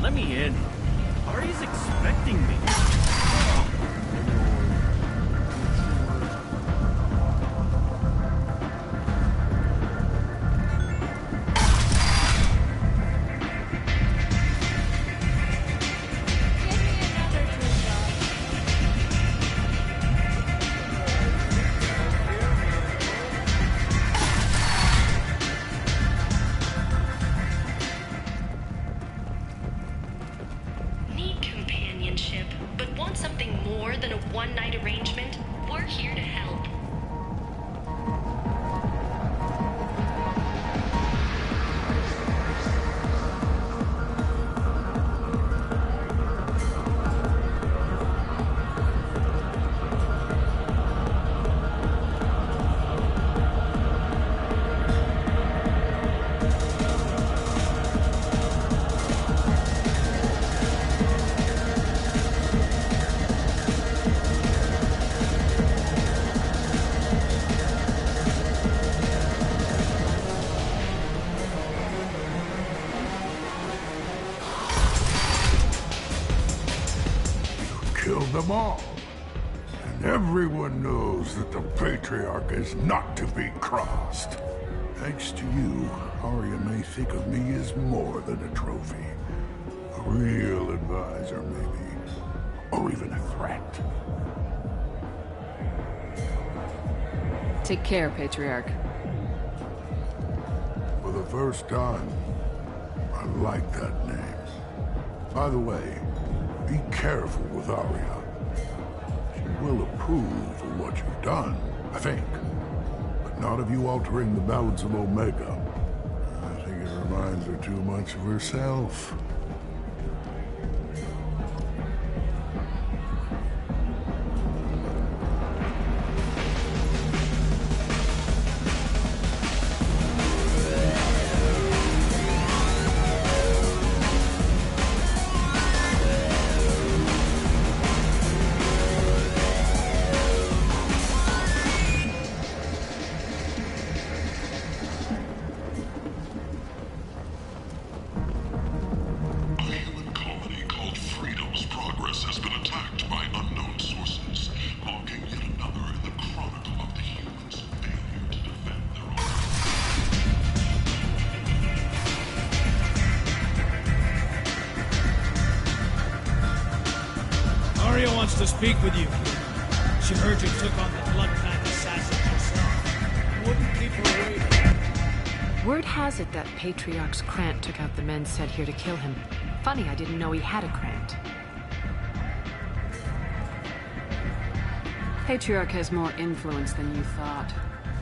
let me in. Ari's expecting me. Them all. And everyone knows that the Patriarch is not to be crossed. Thanks to you, Arya may think of me as more than a trophy. A real advisor, maybe. Or even a threat. Take care, Patriarch. For the first time, I like that name. By the way, be careful with Arya. She will approve of what you've done, I think. But not of you altering the balance of Omega. I think it reminds her too much of herself. To speak with you. She heard you took on the blood-clan assassins yourself. Wouldn't keep her waiting. Word has it that Patriarch's Krant took out the men sent here to kill him. Funny, I didn't know he had a Krant. Patriarch has more influence than you thought.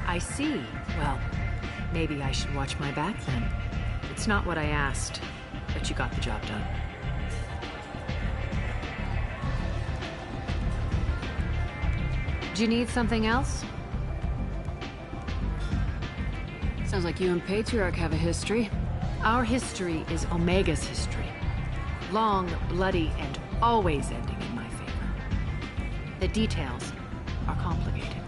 I see. Well, maybe I should watch my back then. It's not what I asked, but you got the job done. Do you need something else? Sounds like you and Patriarch have a history. Our history is Omega's history. Long, bloody, and always ending in my favor. The details are complicated.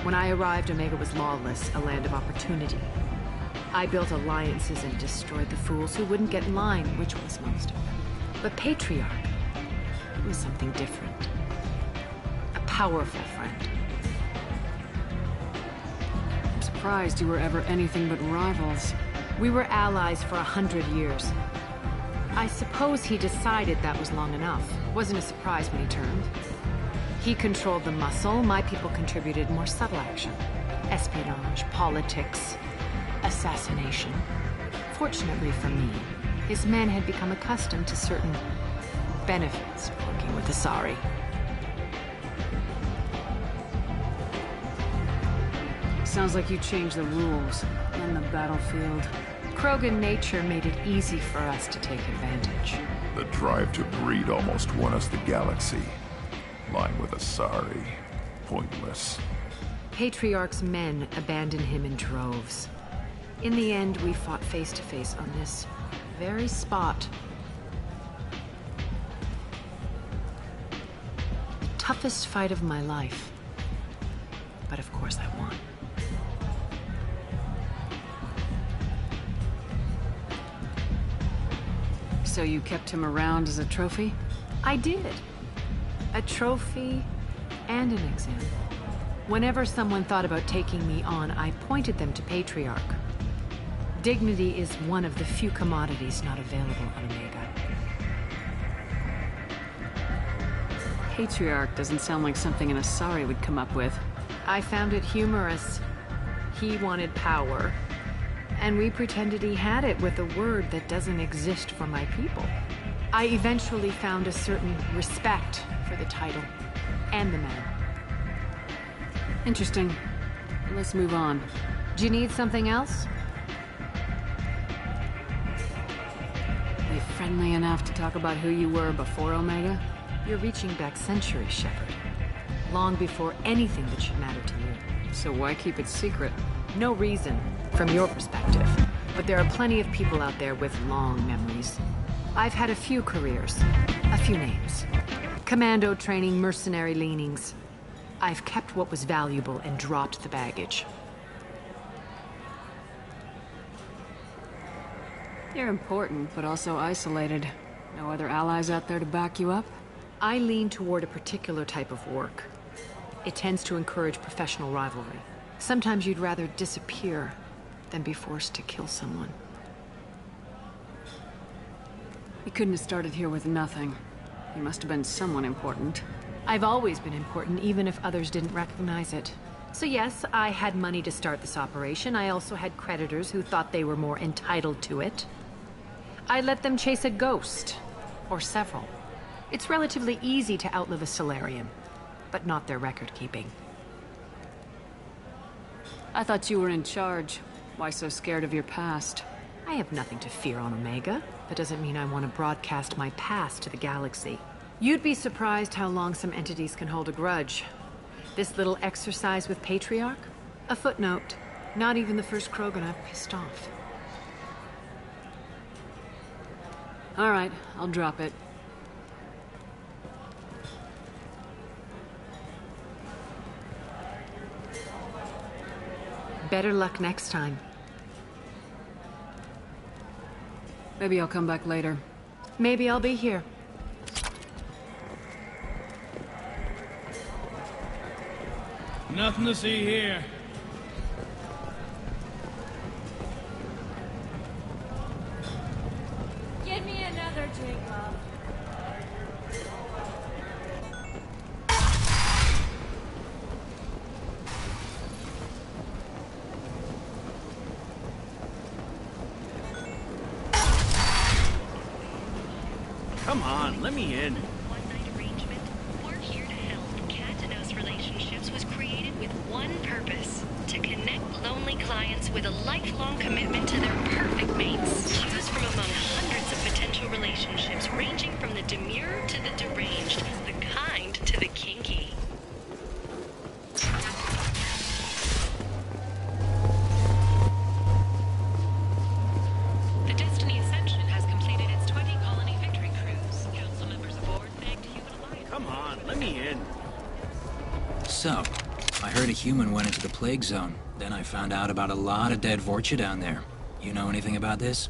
When I arrived, Omega was lawless, a land of opportunity. I built alliances and destroyed the fools who wouldn't get in line, which was most of them. But Patriarch was something different. Powerful friend. I'm surprised you were ever anything but rivals. We were allies for 100 years. I suppose he decided that was long enough. Wasn't a surprise when he turned. He controlled the muscle, my people contributed more subtle action. Espionage, politics, assassination. Fortunately for me, his men had become accustomed to certain benefits of working with Asari. Sounds like you changed the rules on the battlefield. Krogan nature made it easy for us to take advantage. The drive to breed almost won us the galaxy. Lying with Asari. Pointless. Patriarch's men abandoned him in droves. In the end, we fought face to face on this very spot. The toughest fight of my life. But of course I won. So you kept him around as a trophy? I did. A trophy and an exam. Whenever someone thought about taking me on, I pointed them to Patriarch. Dignity is one of the few commodities not available on Omega. Patriarch doesn't sound like something an Asari would come up with. I found it humorous. He wanted power, and we pretended he had it with a word that doesn't exist for my people. I eventually found a certain respect for the title and the man. Interesting. Let's move on. Do you need something else? Are you friendly enough to talk about who you were before Omega? You're reaching back centuries, Shepard. Long before anything that should matter to you. So why keep it secret? No reason, from your perspective. But there are plenty of people out there with long memories. I've had a few careers, a few names. Commando training, mercenary leanings. I've kept what was valuable and dropped the baggage. You're important, but also isolated. No other allies out there to back you up? I lean toward a particular type of work. It tends to encourage professional rivalry. Sometimes you'd rather disappear than be forced to kill someone. You couldn't have started here with nothing. You must have been someone important. I've always been important, even if others didn't recognize it. So yes, I had money to start this operation. I also had creditors who thought they were more entitled to it. I let them chase a ghost, or several. It's relatively easy to outlive a Solarian, but not their record-keeping. I thought you were in charge. Why so scared of your past? I have nothing to fear on Omega. That doesn't mean I want to broadcast my past to the galaxy. You'd be surprised how long some entities can hold a grudge. This little exercise with Patriarch? A footnote. Not even the first Krogan I've pissed off. All right, I'll drop it. Better luck next time. Maybe I'll come back later. Maybe I'll be here. Nothing to see here. Give me another drink, love. Come on, let me in. One-night arrangement. We're here to help. Cat-to-nose relationships was created with one purpose: to connect lonely clients with a lifelong commitment to their perfect mates. Choose from among hundreds of potential relationships, ranging from the demure to the deranged, the kind to the kinky. The Destiny Ascension has completed its 20-colony victory cruise. Council members aboard beg to human alliance. Come on, let me in. So, I heard a human went into the plague zone. Then I found out about a lot of dead Vorcha down there. You know anything about this?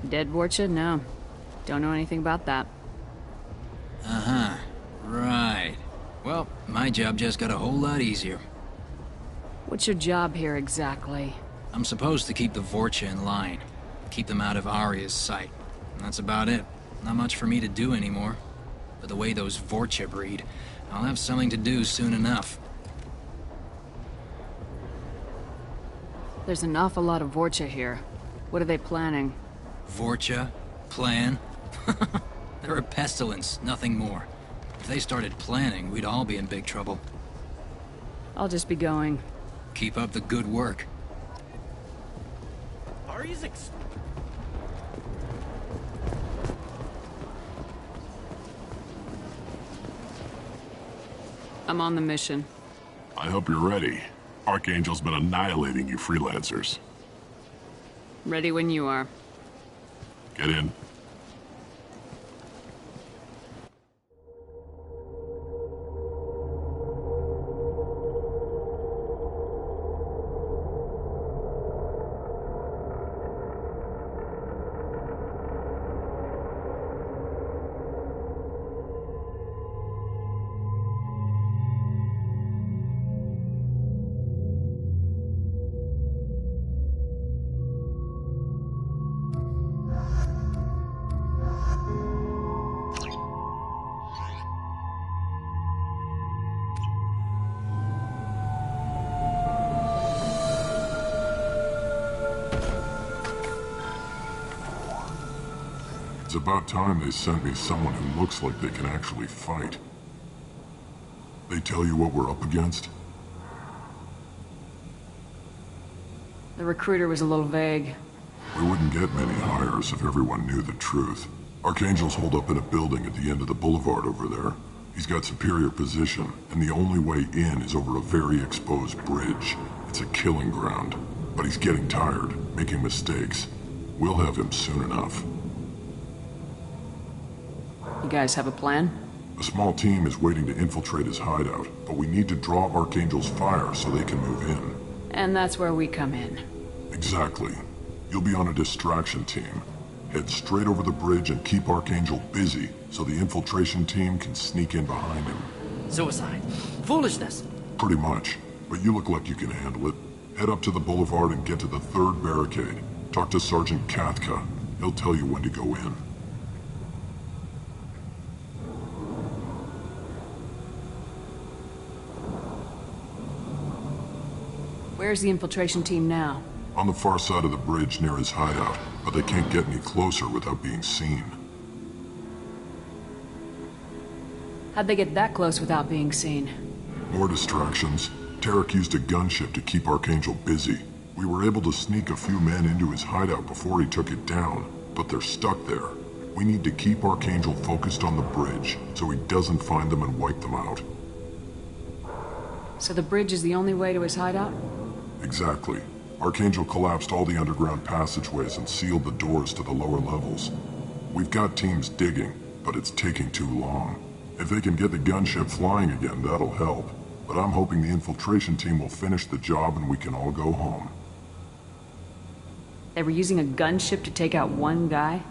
Dead Vorcha? No. Don't know anything about that. Uh-huh. Right. Well, my job just got a whole lot easier. What's your job here exactly? I'm supposed to keep the Vorcha in line. Keep them out of Arya's sight. That's about it. Not much for me to do anymore. But the way those Vorcha breed, I'll have something to do soon enough. There's an awful lot of Vorcha here. What are they planning? Vorcha? Plan? They're a pestilence, nothing more. If they started planning, we'd all be in big trouble. I'll just be going. Keep up the good work. Ari's I'm on the mission. I hope you're ready. Archangel's been annihilating you freelancers. Ready when you are. Get in. It's about time they sent me someone who looks like they can actually fight. They tell you what we're up against? The recruiter was a little vague. We wouldn't get many hires if everyone knew the truth. Archangel's holed up in a building at the end of the boulevard over there. He's got superior position, and the only way in is over a very exposed bridge. It's a killing ground. But he's getting tired, making mistakes. We'll have him soon enough. You guys have a plan? A small team is waiting to infiltrate his hideout, but we need to draw Archangel's fire so they can move in. And that's where we come in. Exactly. You'll be on a distraction team. Head straight over the bridge and keep Archangel busy so the infiltration team can sneak in behind him. Suicide. Foolishness. Pretty much. But you look like you can handle it. Head up to the boulevard and get to the third barricade. Talk to Sergeant Kathka. He'll tell you when to go in. Where's the infiltration team now? On the far side of the bridge near his hideout, but they can't get any closer without being seen. How'd they get that close without being seen? More distractions. Tarek used a gunship to keep Archangel busy. We were able to sneak a few men into his hideout before he took it down, but they're stuck there. We need to keep Archangel focused on the bridge, so he doesn't find them and wipe them out. So the bridge is the only way to his hideout? Exactly. Archangel collapsed all the underground passageways and sealed the doors to the lower levels. We've got teams digging, but it's taking too long. If they can get the gunship flying again, that'll help. But I'm hoping the infiltration team will finish the job and we can all go home. They were using a gunship to take out one guy?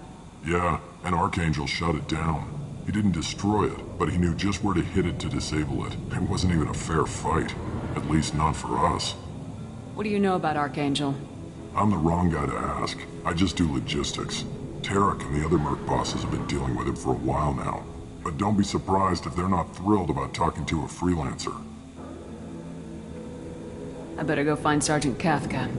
Yeah, and Archangel shut it down. He didn't destroy it, but he knew just where to hit it to disable it. It wasn't even a fair fight. At least not for us. What do you know about Archangel? I'm the wrong guy to ask. I just do logistics. Tarek and the other merc bosses have been dealing with him for a while now. But don't be surprised if they're not thrilled about talking to a freelancer. I better go find Sergeant Kathka.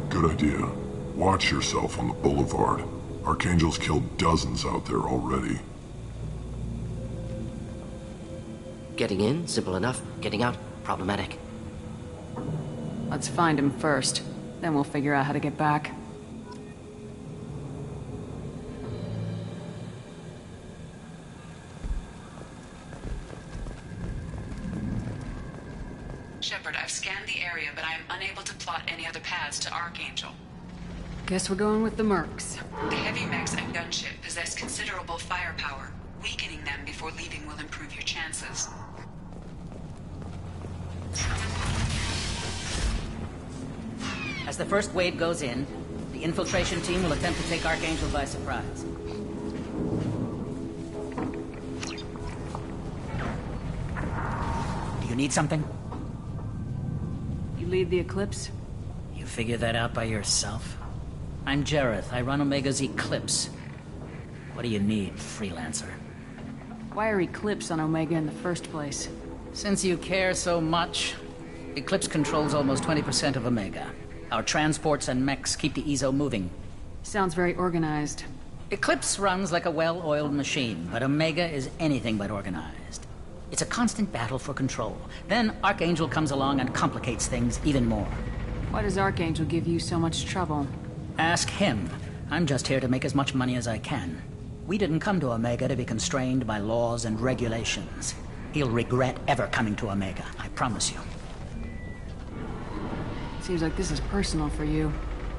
Good idea. Watch yourself on the boulevard. Archangel's killed dozens out there already. Getting in, simple enough. Getting out, problematic. Let's find him first. Then we'll figure out how to get back. Shepard, I've scanned the area, but I am unable to plot any other paths to Archangel. Guess we're going with the mercs. The heavy mechs and gunship possess considerable firepower. Weakening them before leaving will improve your chances. As the first wave goes in, the infiltration team will attempt to take Archangel by surprise. Do you need something? You lead the Eclipse? You figure that out by yourself? I'm Jareth. I run Omega's Eclipse. What do you need, freelancer? Why are Eclipse on Omega in the first place? Since you care so much, Eclipse controls almost 20% of Omega. Our transports and mechs keep the EZO moving. Sounds very organized. Eclipse runs like a well-oiled machine, but Omega is anything but organized. It's a constant battle for control. Then Archangel comes along and complicates things even more. Why does Archangel give you so much trouble? Ask him. I'm just here to make as much money as I can. We didn't come to Omega to be constrained by laws and regulations. He'll regret ever coming to Omega, I promise you. Seems like this is personal for you.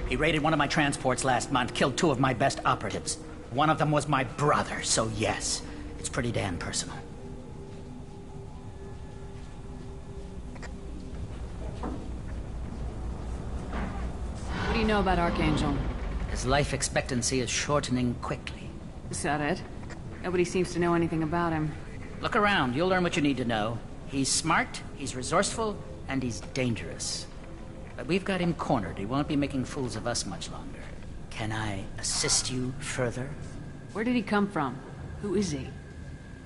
He raided one of my transports last month, killed 2 of my best operatives. One of them was my brother, so yes, it's pretty damn personal. What do you know about Archangel? His life expectancy is shortening quickly. Is that it? Nobody seems to know anything about him. Look around, you'll learn what you need to know. He's smart, he's resourceful, and he's dangerous. But we've got him cornered. He won't be making fools of us much longer. Can I assist you further? Where did he come from? Who is he?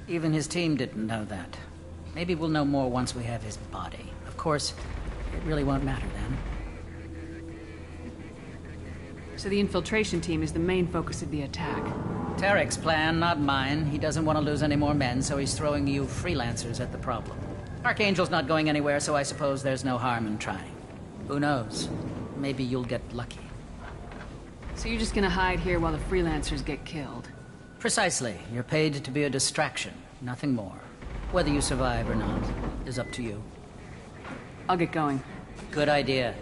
Even his team didn't know that. Maybe we'll know more once we have his body. Of course, it really won't matter then. So the infiltration team is the main focus of the attack. Tarek's plan, not mine. He doesn't want to lose any more men, so he's throwing you freelancers at the problem. Archangel's not going anywhere, so I suppose there's no harm in trying. Who knows? Maybe you'll get lucky. So you're just gonna hide here while the freelancers get killed? Precisely. You're paid to be a distraction, nothing more. Whether you survive or not is up to you. I'll get going. Good idea.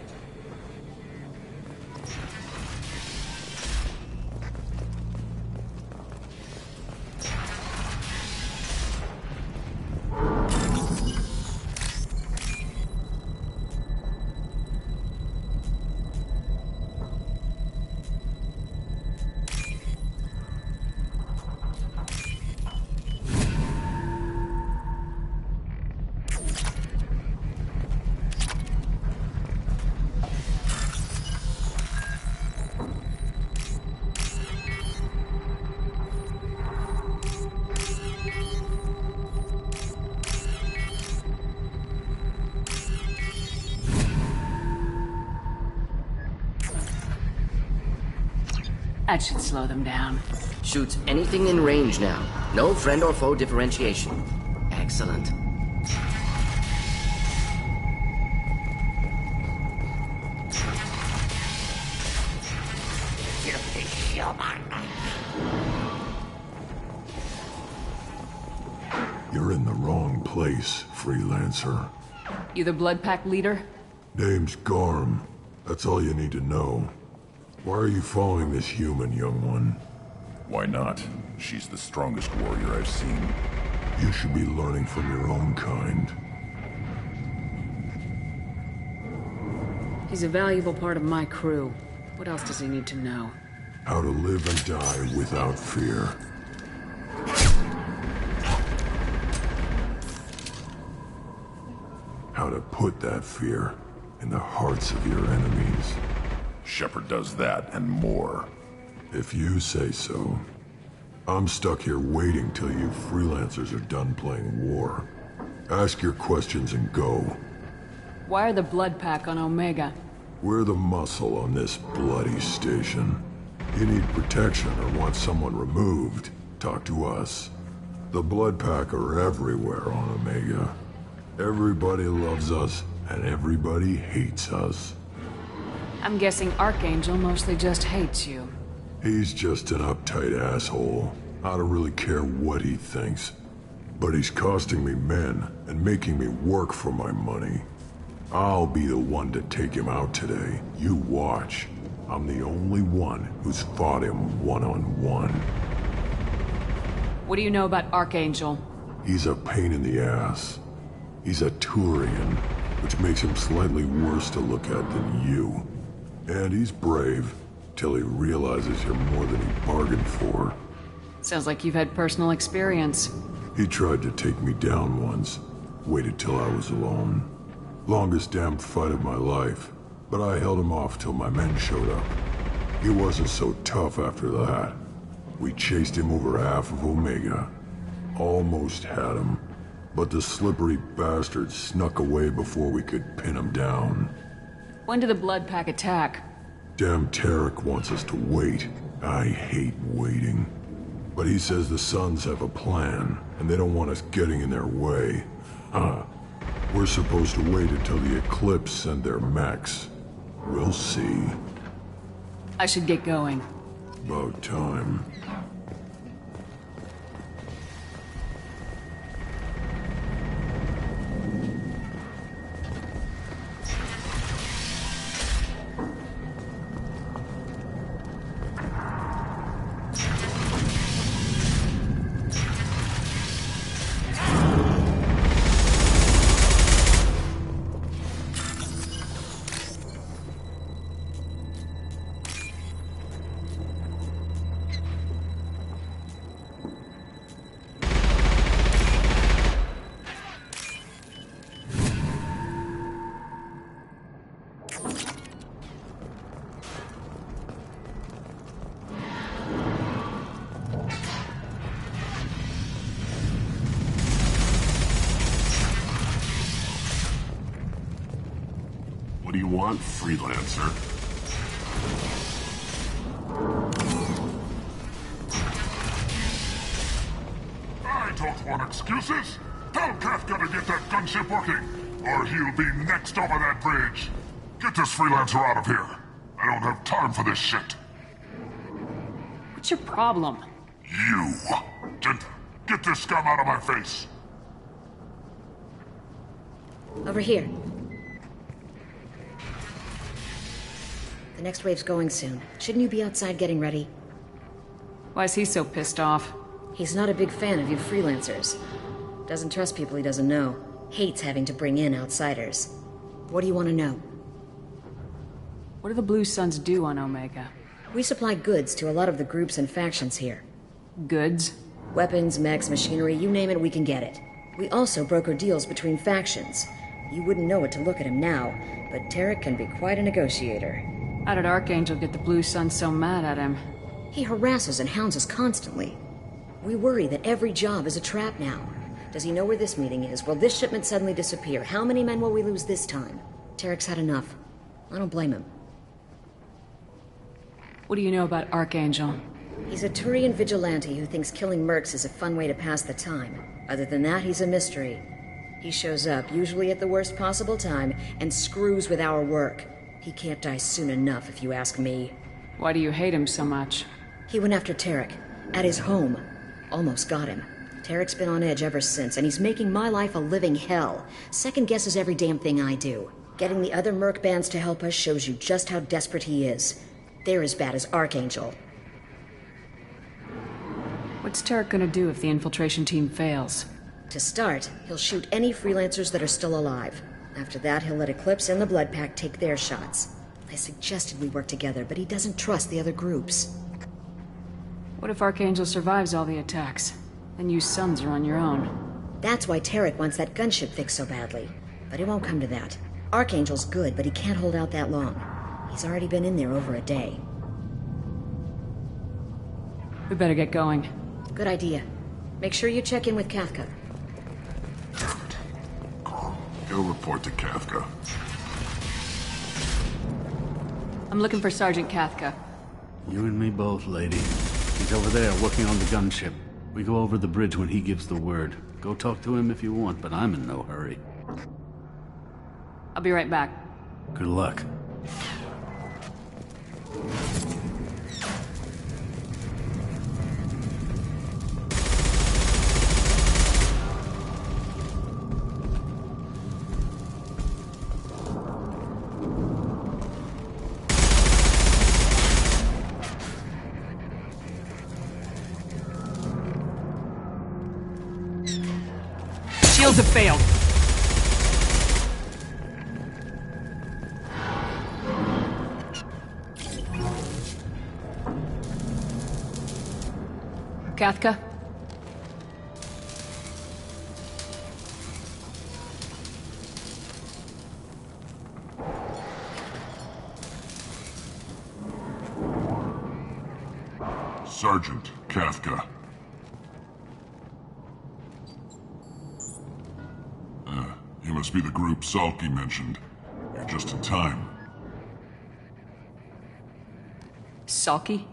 That should slow them down. Shoots anything in range now. No friend or foe differentiation. Excellent. You're in the wrong place, freelancer. You the Blood Pack leader? Name's Garm. That's all you need to know. Why are you following this human, young one? Why not? She's the strongest warrior I've seen. You should be learning from your own kind. He's a valuable part of my crew. What else does he need to know? How to live and die without fear. How to put that fear in the hearts of your enemies. Shepard does that and more. If you say so. I'm stuck here waiting till you freelancers are done playing war. Ask your questions and go. Why are the Blood Pack on Omega? We're the muscle on this bloody station. You need protection or want someone removed, talk to us. The Blood Pack are everywhere on Omega. Everybody loves us, and everybody hates us. I'm guessing Archangel mostly just hates you. He's just an uptight asshole. I don't really care what he thinks. But he's costing me men and making me work for my money. I'll be the one to take him out today. You watch. I'm the only one who's fought him one-on-one. What do you know about Archangel? He's a pain in the ass. He's a Turian, which makes him slightly worse to look at than you. And he's brave, till he realizes you're more than he bargained for. Sounds like you've had personal experience. He tried to take me down once. Waited till I was alone. Longest damn fight of my life. But I held him off till my men showed up. He wasn't so tough after that. We chased him over half of Omega. Almost had him. But the slippery bastard snuck away before we could pin him down. When did the Blood Pack attack? Damn Tarek wants us to wait. I hate waiting. But he says the Suns have a plan, and they don't want us getting in their way. We're supposed to wait until the Eclipse send their mechs. We'll see. I should get going. About time. What do you want, freelancer? Want excuses? Tell Kafka to get that gunship working, or he'll be next over that bridge. Get this freelancer out of here. I don't have time for this shit. What's your problem? You. Get this scum out of my face. Over here. The next wave's going soon. Shouldn't you be outside getting ready? Why is he so pissed off? He's not a big fan of you freelancers. Doesn't trust people he doesn't know. Hates having to bring in outsiders. What do you want to know? What do the Blue Suns do on Omega? We supply goods to a lot of the groups and factions here. Goods? Weapons, mechs, machinery, you name it, we can get it. We also broker deals between factions. You wouldn't know it to look at him now, but Tarek can be quite a negotiator. How did Archangel get the Blue Suns so mad at him? He harasses and hounds us constantly. We worry that every job is a trap now. Does he know where this meeting is? Will this shipment suddenly disappear? How many men will we lose this time? Tarek's had enough. I don't blame him. What do you know about Archangel? He's a Turian vigilante who thinks killing mercs is a fun way to pass the time. Other than that, he's a mystery. He shows up, usually at the worst possible time, and screws with our work. He can't die soon enough, if you ask me. Why do you hate him so much? He went after Tarek. At his home. Almost got him. Tarek's been on edge ever since, and he's making my life a living hell. Second guesses every damn thing I do. Getting the other merc bands to help us shows you just how desperate he is. They're as bad as Archangel. What's Tarek gonna do if the infiltration team fails? To start, he'll shoot any freelancers that are still alive. After that, he'll let Eclipse and the Blood Pack take their shots. I suggested we work together, but he doesn't trust the other groups. What if Archangel survives all the attacks? Then you Suns are on your own. That's why Tarek wants that gunship fixed so badly. But it won't come to that. Archangel's good, but he can't hold out that long. He's already been in there over a day. We better get going. Good idea. Make sure you check in with Kafka. Go report to Kafka. I'm looking for Sergeant Kafka. You and me both, lady. He's over there working on the gunship. We go over the bridge when he gives the word. Go talk to him if you want, but I'm in no hurry. I'll be right back. Good luck. Shields have failed. Kafka? Sergeant Kafka. You must be the group Salky mentioned. You're just in time. Salky?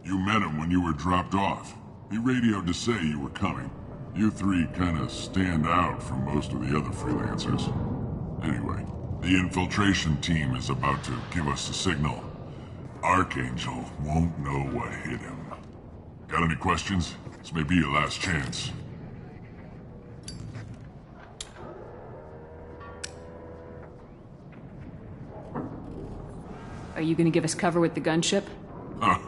You met him when you were dropped off. He radioed to say you were coming. You three kinda stand out from most of the other freelancers. Anyway, the infiltration team is about to give us a signal. Archangel won't know what hit him. Got any questions? This may be your last chance. Are you gonna give us cover with the gunship? Huh.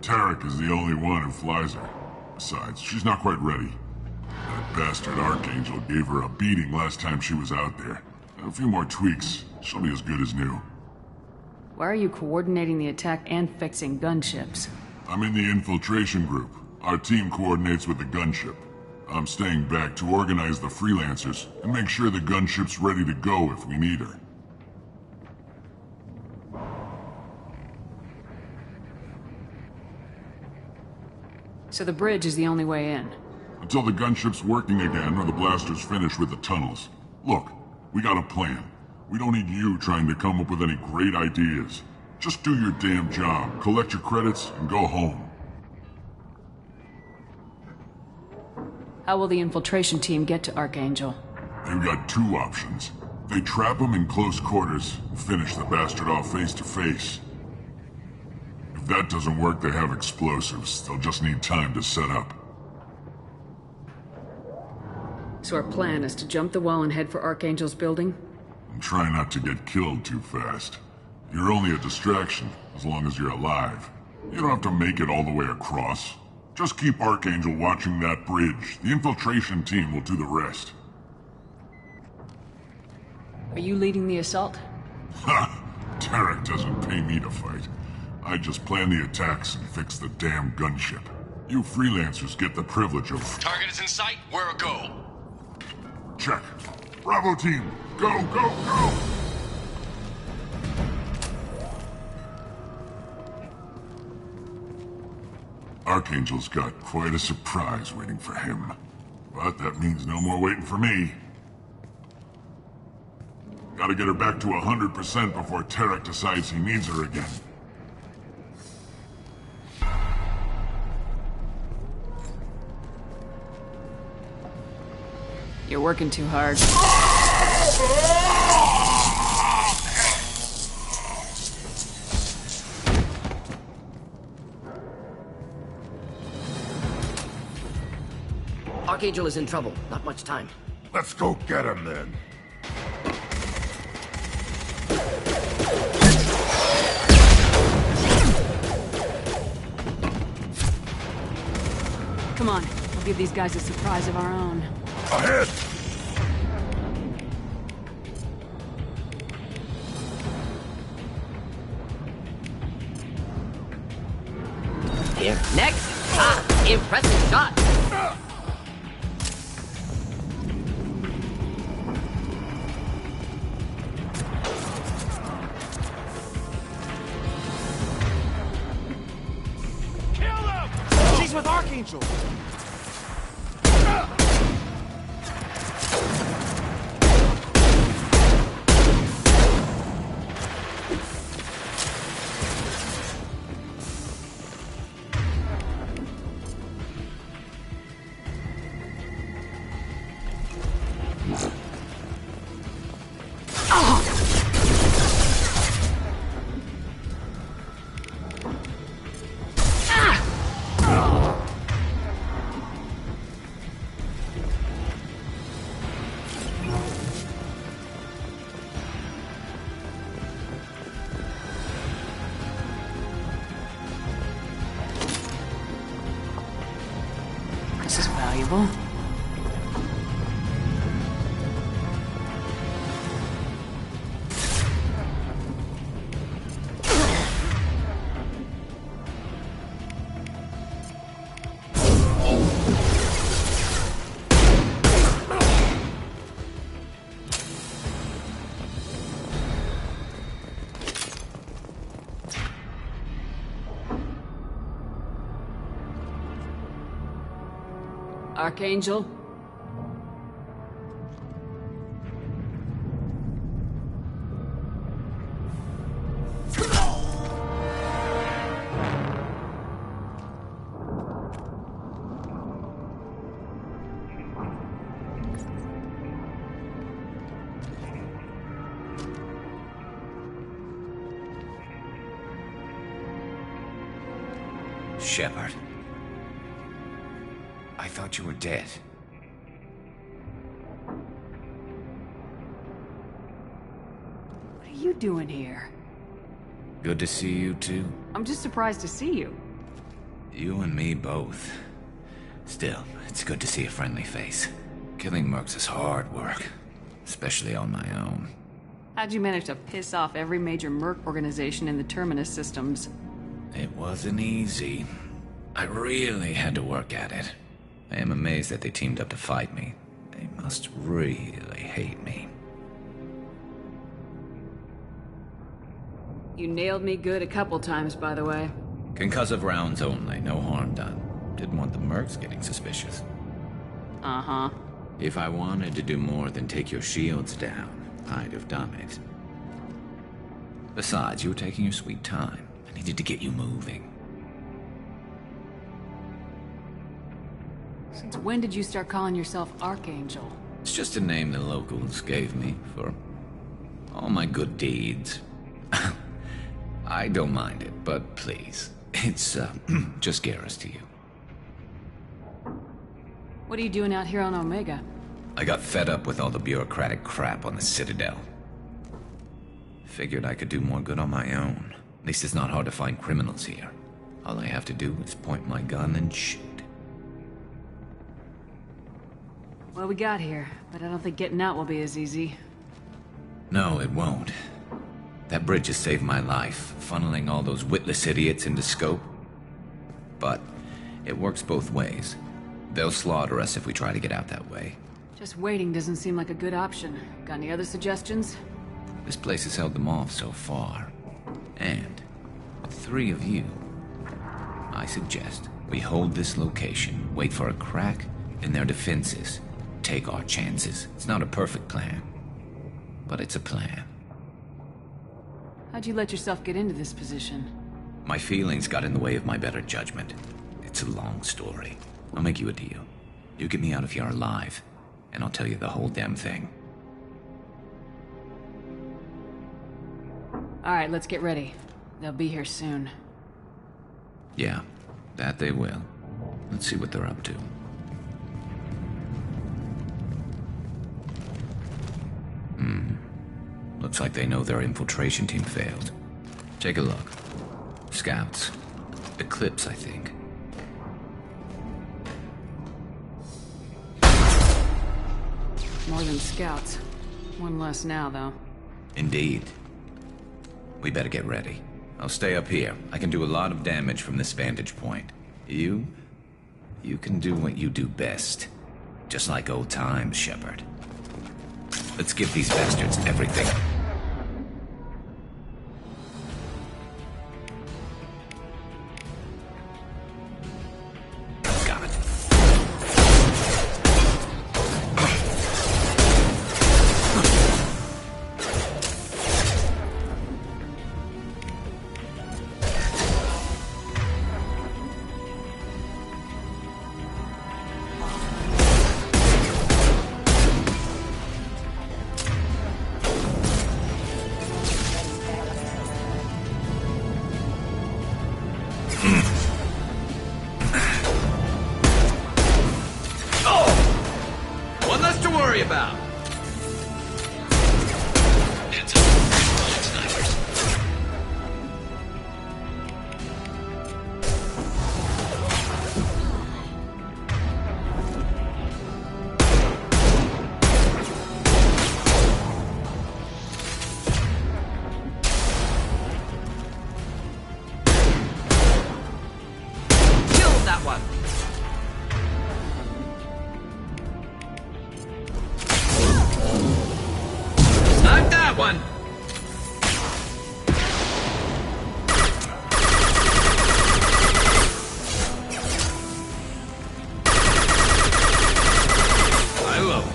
Tarek is the only one who flies her. Besides, she's not quite ready. That bastard Archangel gave her a beating last time she was out there. A few more tweaks, she'll be as good as new. Why are you coordinating the attack and fixing gunships? I'm in the infiltration group. Our team coordinates with the gunship. I'm staying back to organize the freelancers and make sure the gunship's ready to go if we need her. So the bridge is the only way in? Until the gunship's working again or the blasters finish with the tunnels. Look, we got a plan. We don't need you trying to come up with any great ideas. Just do your damn job, collect your credits, and go home. How will the infiltration team get to Archangel? They've got two options. They trap him in close quarters, finish the bastard off face to face. If that doesn't work, they have explosives. They'll just need time to set up. So our plan is to jump the wall and head for Archangel's building? And try not to get killed too fast. You're only a distraction, as long as you're alive. You don't have to make it all the way across. Just keep Archangel watching that bridge. The infiltration team will do the rest. Are you leading the assault? Ha! Tarek doesn't pay me to fight. I just plan the attacks and fix the damn gunship. You freelancers get the privilege of... Target is in sight. Where a go? Check. Bravo team, go, go, go! Archangel's got quite a surprise waiting for him. But that means no more waiting for me. Gotta get her back to 100% before Tarek decides he needs her again. You're working too hard. Archangel is in trouble. Not much time. Let's go get him then. Come on, we'll give these guys a surprise of our own. Ahead! Here, next! Ah, impressive shot! Kill him! She's with Archangel! This is valuable. Archangel? Shepard. I thought you were dead. What are you doing here? Good to see you too. I'm just surprised to see you. You and me both. Still, it's good to see a friendly face. Killing mercs is hard work, especially on my own. How'd you manage to piss off every major merc organization in the Terminus systems? It wasn't easy. I really had to work at it. I am amazed that they teamed up to fight me. They must really hate me. You nailed me good a couple times, by the way. Concussive rounds only, no harm done. Didn't want the mercs getting suspicious. Uh-huh. If I wanted to do more than take your shields down, I'd have done it. Besides, you were taking your sweet time. I needed to get you moving. Since when did you start calling yourself Archangel? It's just a name the locals gave me for all my good deeds. I don't mind it, but please, it's just Garrus to you. What are you doing out here on Omega? I got fed up with all the bureaucratic crap on the Citadel. Figured I could do more good on my own. At least it's not hard to find criminals here. All I have to do is point my gun and shoot. Well, we got here, but I don't think getting out will be as easy. No, it won't. That bridge has saved my life, funneling all those witless idiots into scope. But it works both ways. They'll slaughter us if we try to get out that way. Just waiting doesn't seem like a good option. Got any other suggestions? This place has held them off so far. And with 3 of you, I suggest we hold this location, wait for a crack in their defenses, take our chances. It's not a perfect plan, but it's a plan. How'd you let yourself get into this position? My feelings got in the way of my better judgment. It's a long story. I'll make you a deal. You get me out of here alive, and I'll tell you the whole damn thing. Alright, let's get ready. They'll be here soon. Yeah, that they will. Let's see what they're up to. Looks like they know their infiltration team failed. Take a look. Scouts. Eclipse, I think. More than scouts. One less now, though. Indeed. We better get ready. I'll stay up here. I can do a lot of damage from this vantage point. You can do what you do best. Just like old times, Shepard. Let's give these bastards everything. Got it. About. Heads up. Snipers. Kill that one. One.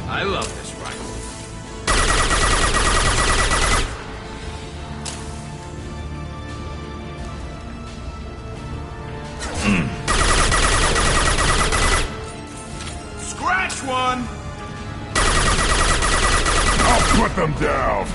I love this rifle. Scratch one. I'll put them down.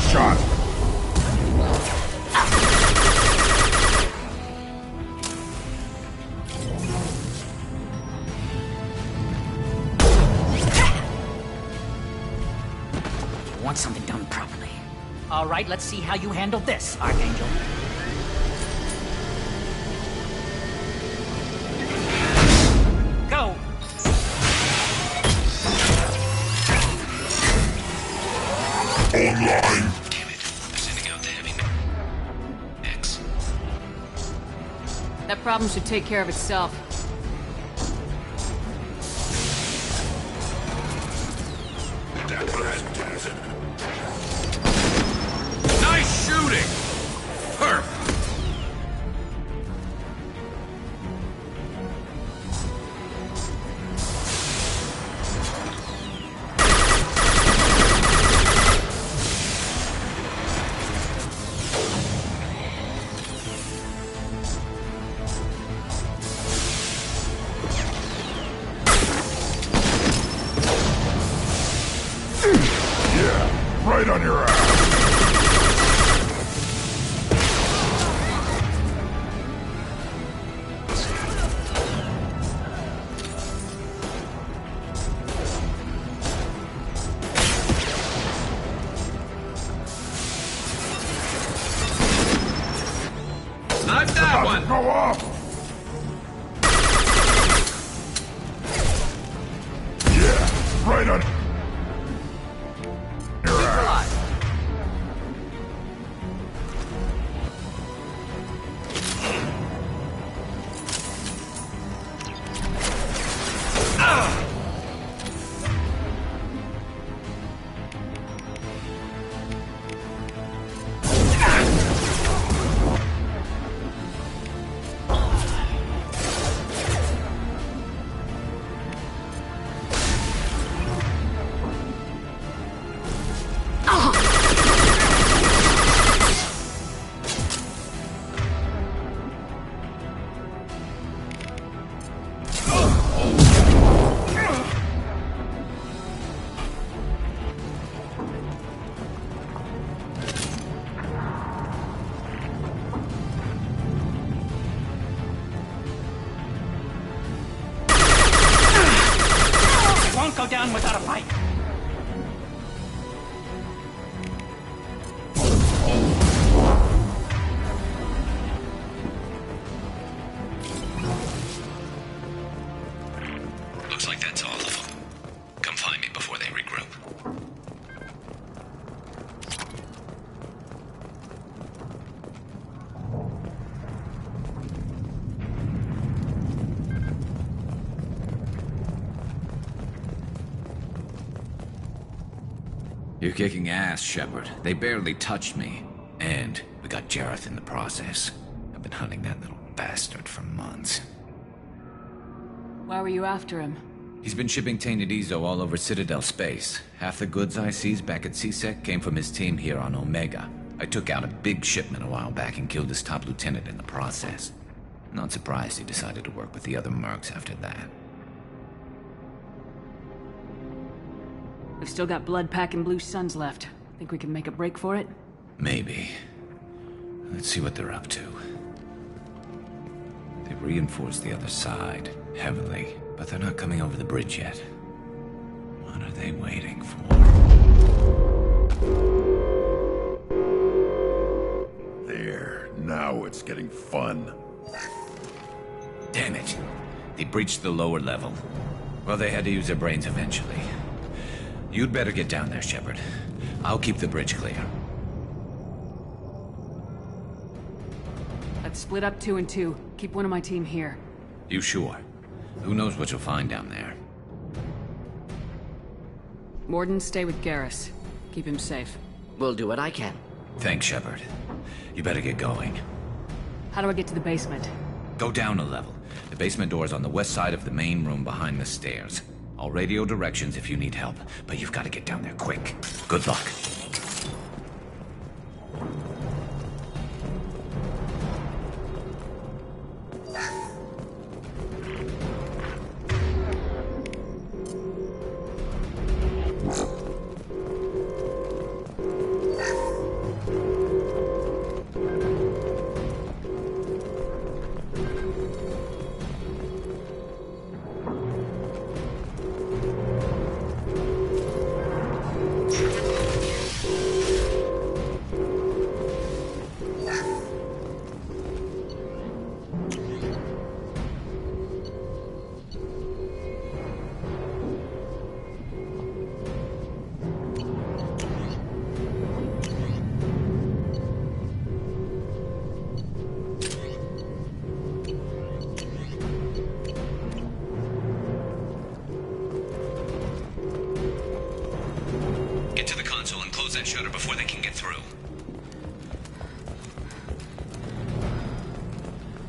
Shot. Want something done properly. All right, let's see how you handle this, Archangel. Go! Online. Damn it. I'm sending out the heavy X. That problem should take care of itself. Right on your ass! Knife that one! Go off! Yeah, right on your ass. Go down without a fight. Looks like that's all of them. Come find me before they regroup. You're kicking ass, Shepard. They barely touched me. And we got Jareth in the process. I've been hunting that little bastard for months. Why were you after him? He's been shipping tainted Ezo all over Citadel space. Half the goods I seized back at CSEC came from his team here on Omega. I took out a big shipment a while back and killed his top lieutenant in the process. Not surprised he decided to work with the other mercs after that. We've still got Blood Pack and Blue Suns left. Think we can make a break for it? Maybe. Let's see what they're up to. They've reinforced the other side, heavily, but they're not coming over the bridge yet. What are they waiting for? There, now it's getting fun. Damn it. They breached the lower level. Well, they had to use their brains eventually. You'd better get down there, Shepard. I'll keep the bridge clear. Let's split up 2 and 2. Keep one of my team here. You sure? Who knows what you'll find down there? Morden, stay with Garrus. Keep him safe. We'll do what I can. Thanks, Shepard. You better get going. How do I get to the basement? Go down a level. The basement door is on the west side of the main room behind the stairs. I'll radio directions if you need help, but you've got to get down there quick. Good luck. Shutter before they can get through.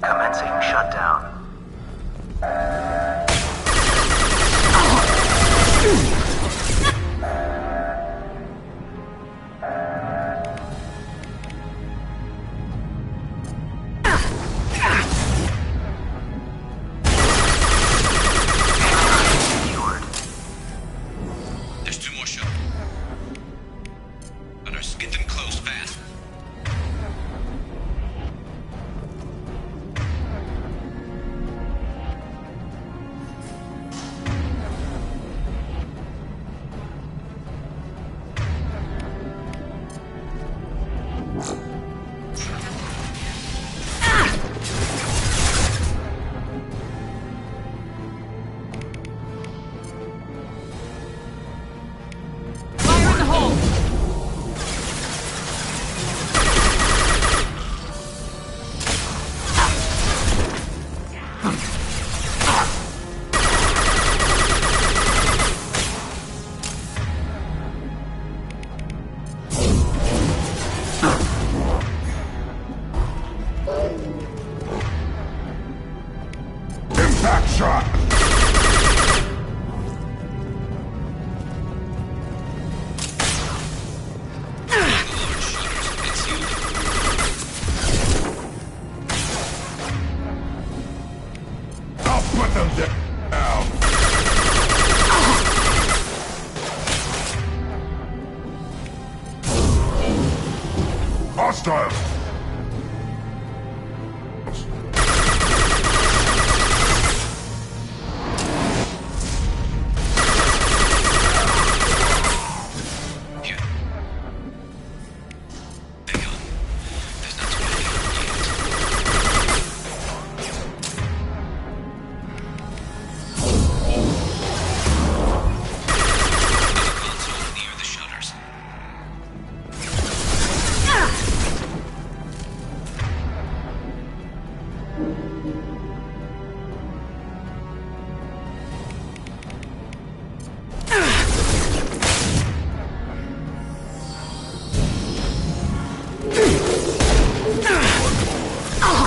Commencing shutdown. shutters. Get them closed fast. Hostile!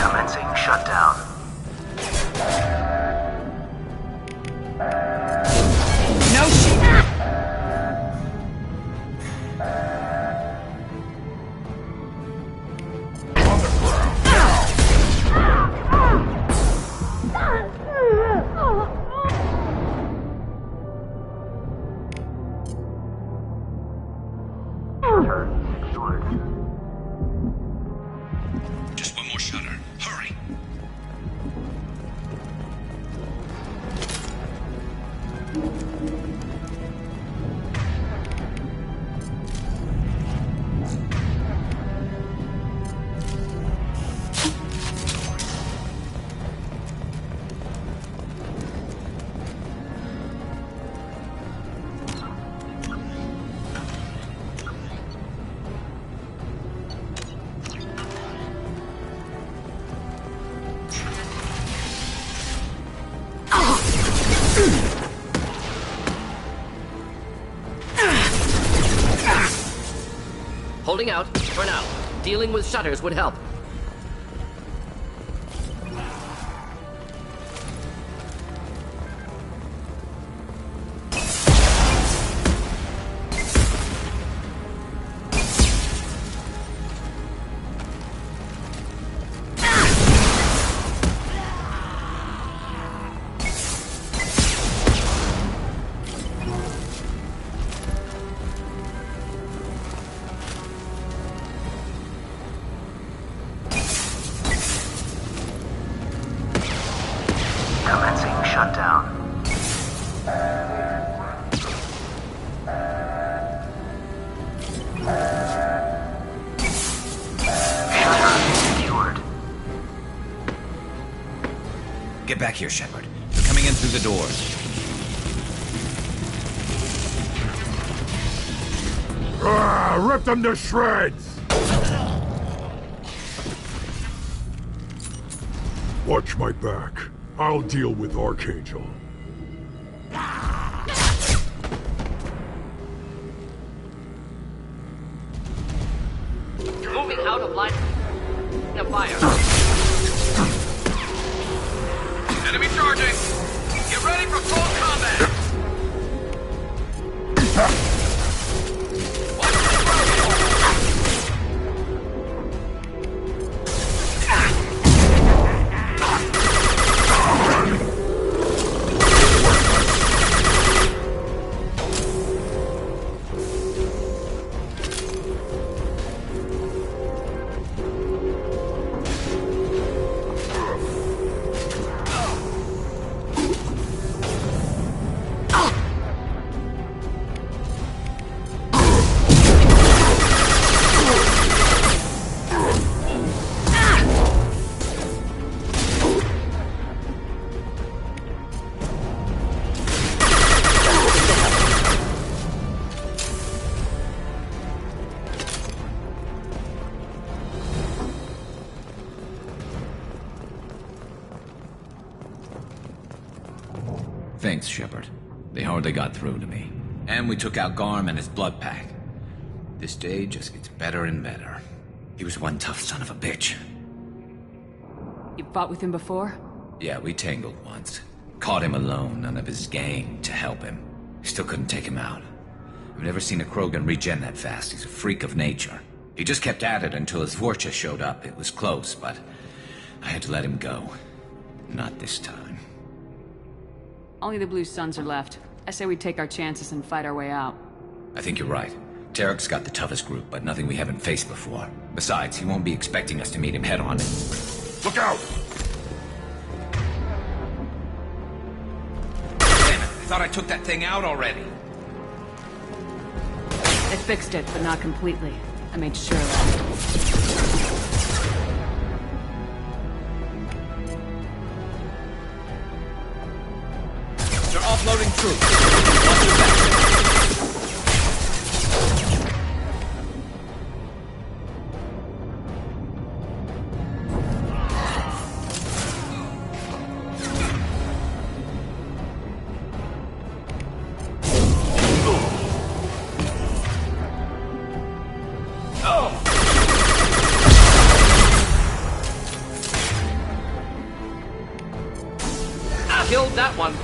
Commencing shutdown. No shit! Just one more shutter. Hurry. Holding out, for now. Dealing with shutters would help. Commencing shutdown. Shutter secured. Get back here, Shepard. They're coming in through the doors. Rip them to shreds! Watch my back. I'll deal with Archangel. Moving out of line of fire. Enemy charging! Get ready for close combat! chance, Shepard. They hardly got through to me. And we took out Garm and his blood pack. This day just gets better and better. He was one tough son of a bitch. You fought with him before? Yeah, we tangled once. Caught him alone, none of his gang to help him. Still couldn't take him out. I've never seen a Krogan regen that fast. He's a freak of nature. He just kept at it until his Vorcha showed up. It was close, but I had to let him go. Not this time. Only the Blue Suns are left. I say we take our chances and fight our way out. I think you're right. Tarek's got the toughest group, but nothing we haven't faced before. Besides, he won't be expecting us to meet him head-on. Look out! Damn it! I thought I took that thing out already. They fixed it, but not completely. I made sure of that. They're offloading troops. Watch your back. Killed that one.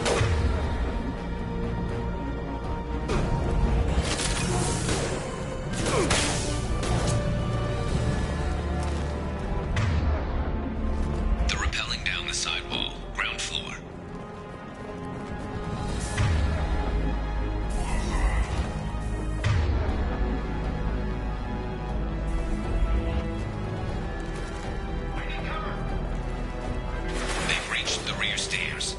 They're rappelling down the side wall, ground floor. They've reached the rear stairs.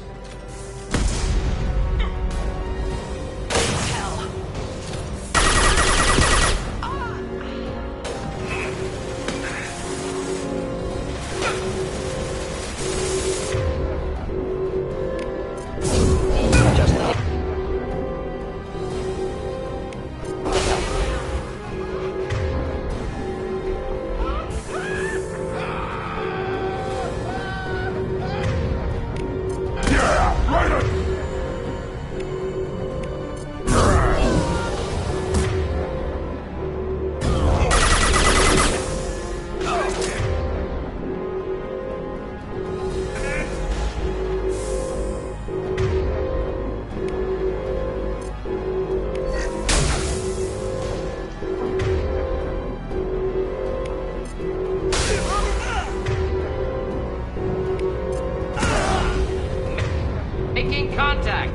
Making contact.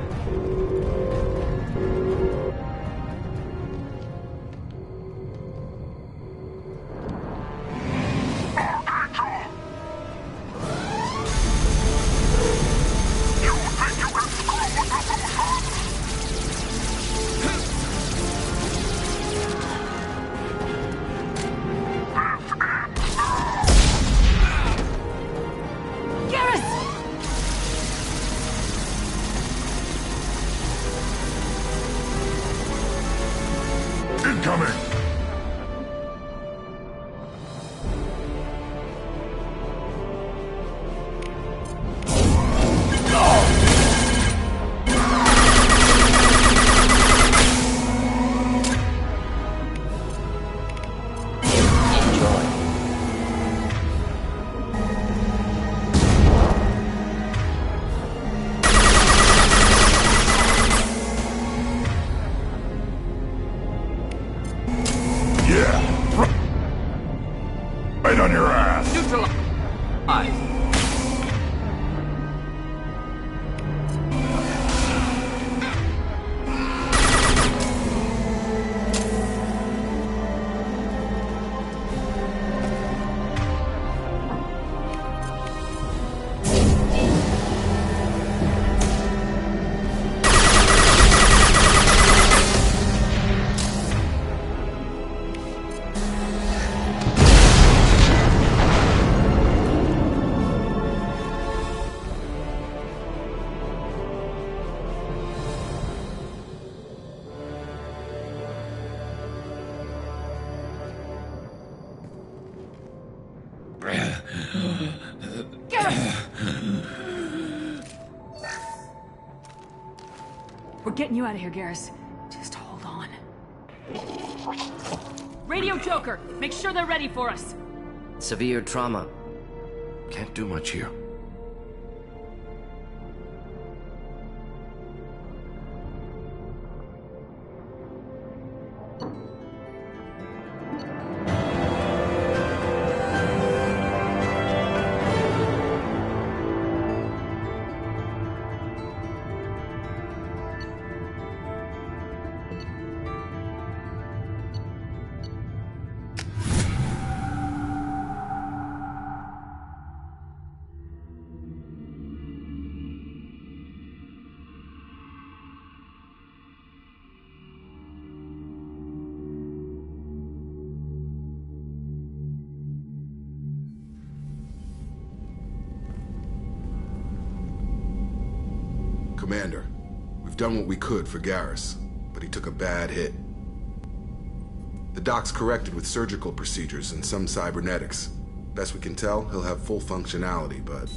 Incoming! Right on your ass! Neutralize. We're getting you out of here, Garrus. Just hold on. Radio Joker! Make sure they're ready for us! Severe trauma. Can't do much here. Commander, we've done what we could for Garrus, but he took a bad hit. The doc's corrected with surgical procedures and some cybernetics. Best we can tell, he'll have full functionality, but...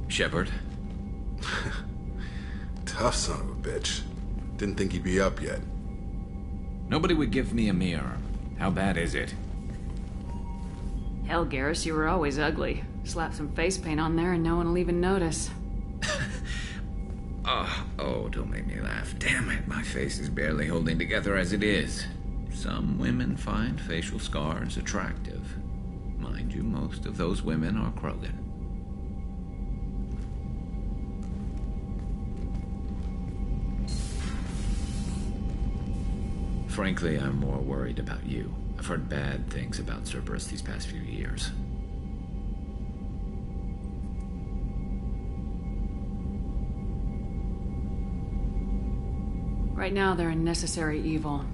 Shepard? Tough son of a bitch. Didn't think he'd be up yet. Nobody would give me a mirror. How bad is it? Hell, Garrus, you were always ugly. Slap some face paint on there and no one will even notice. Oh, don't make me laugh. Damn it, my face is barely holding together as it is. Some women find facial scars attractive. Mind you, most of those women are Krogan. Frankly, I'm more worried about you. I've heard bad things about Cerberus these past few years. Right now, they're a necessary evil.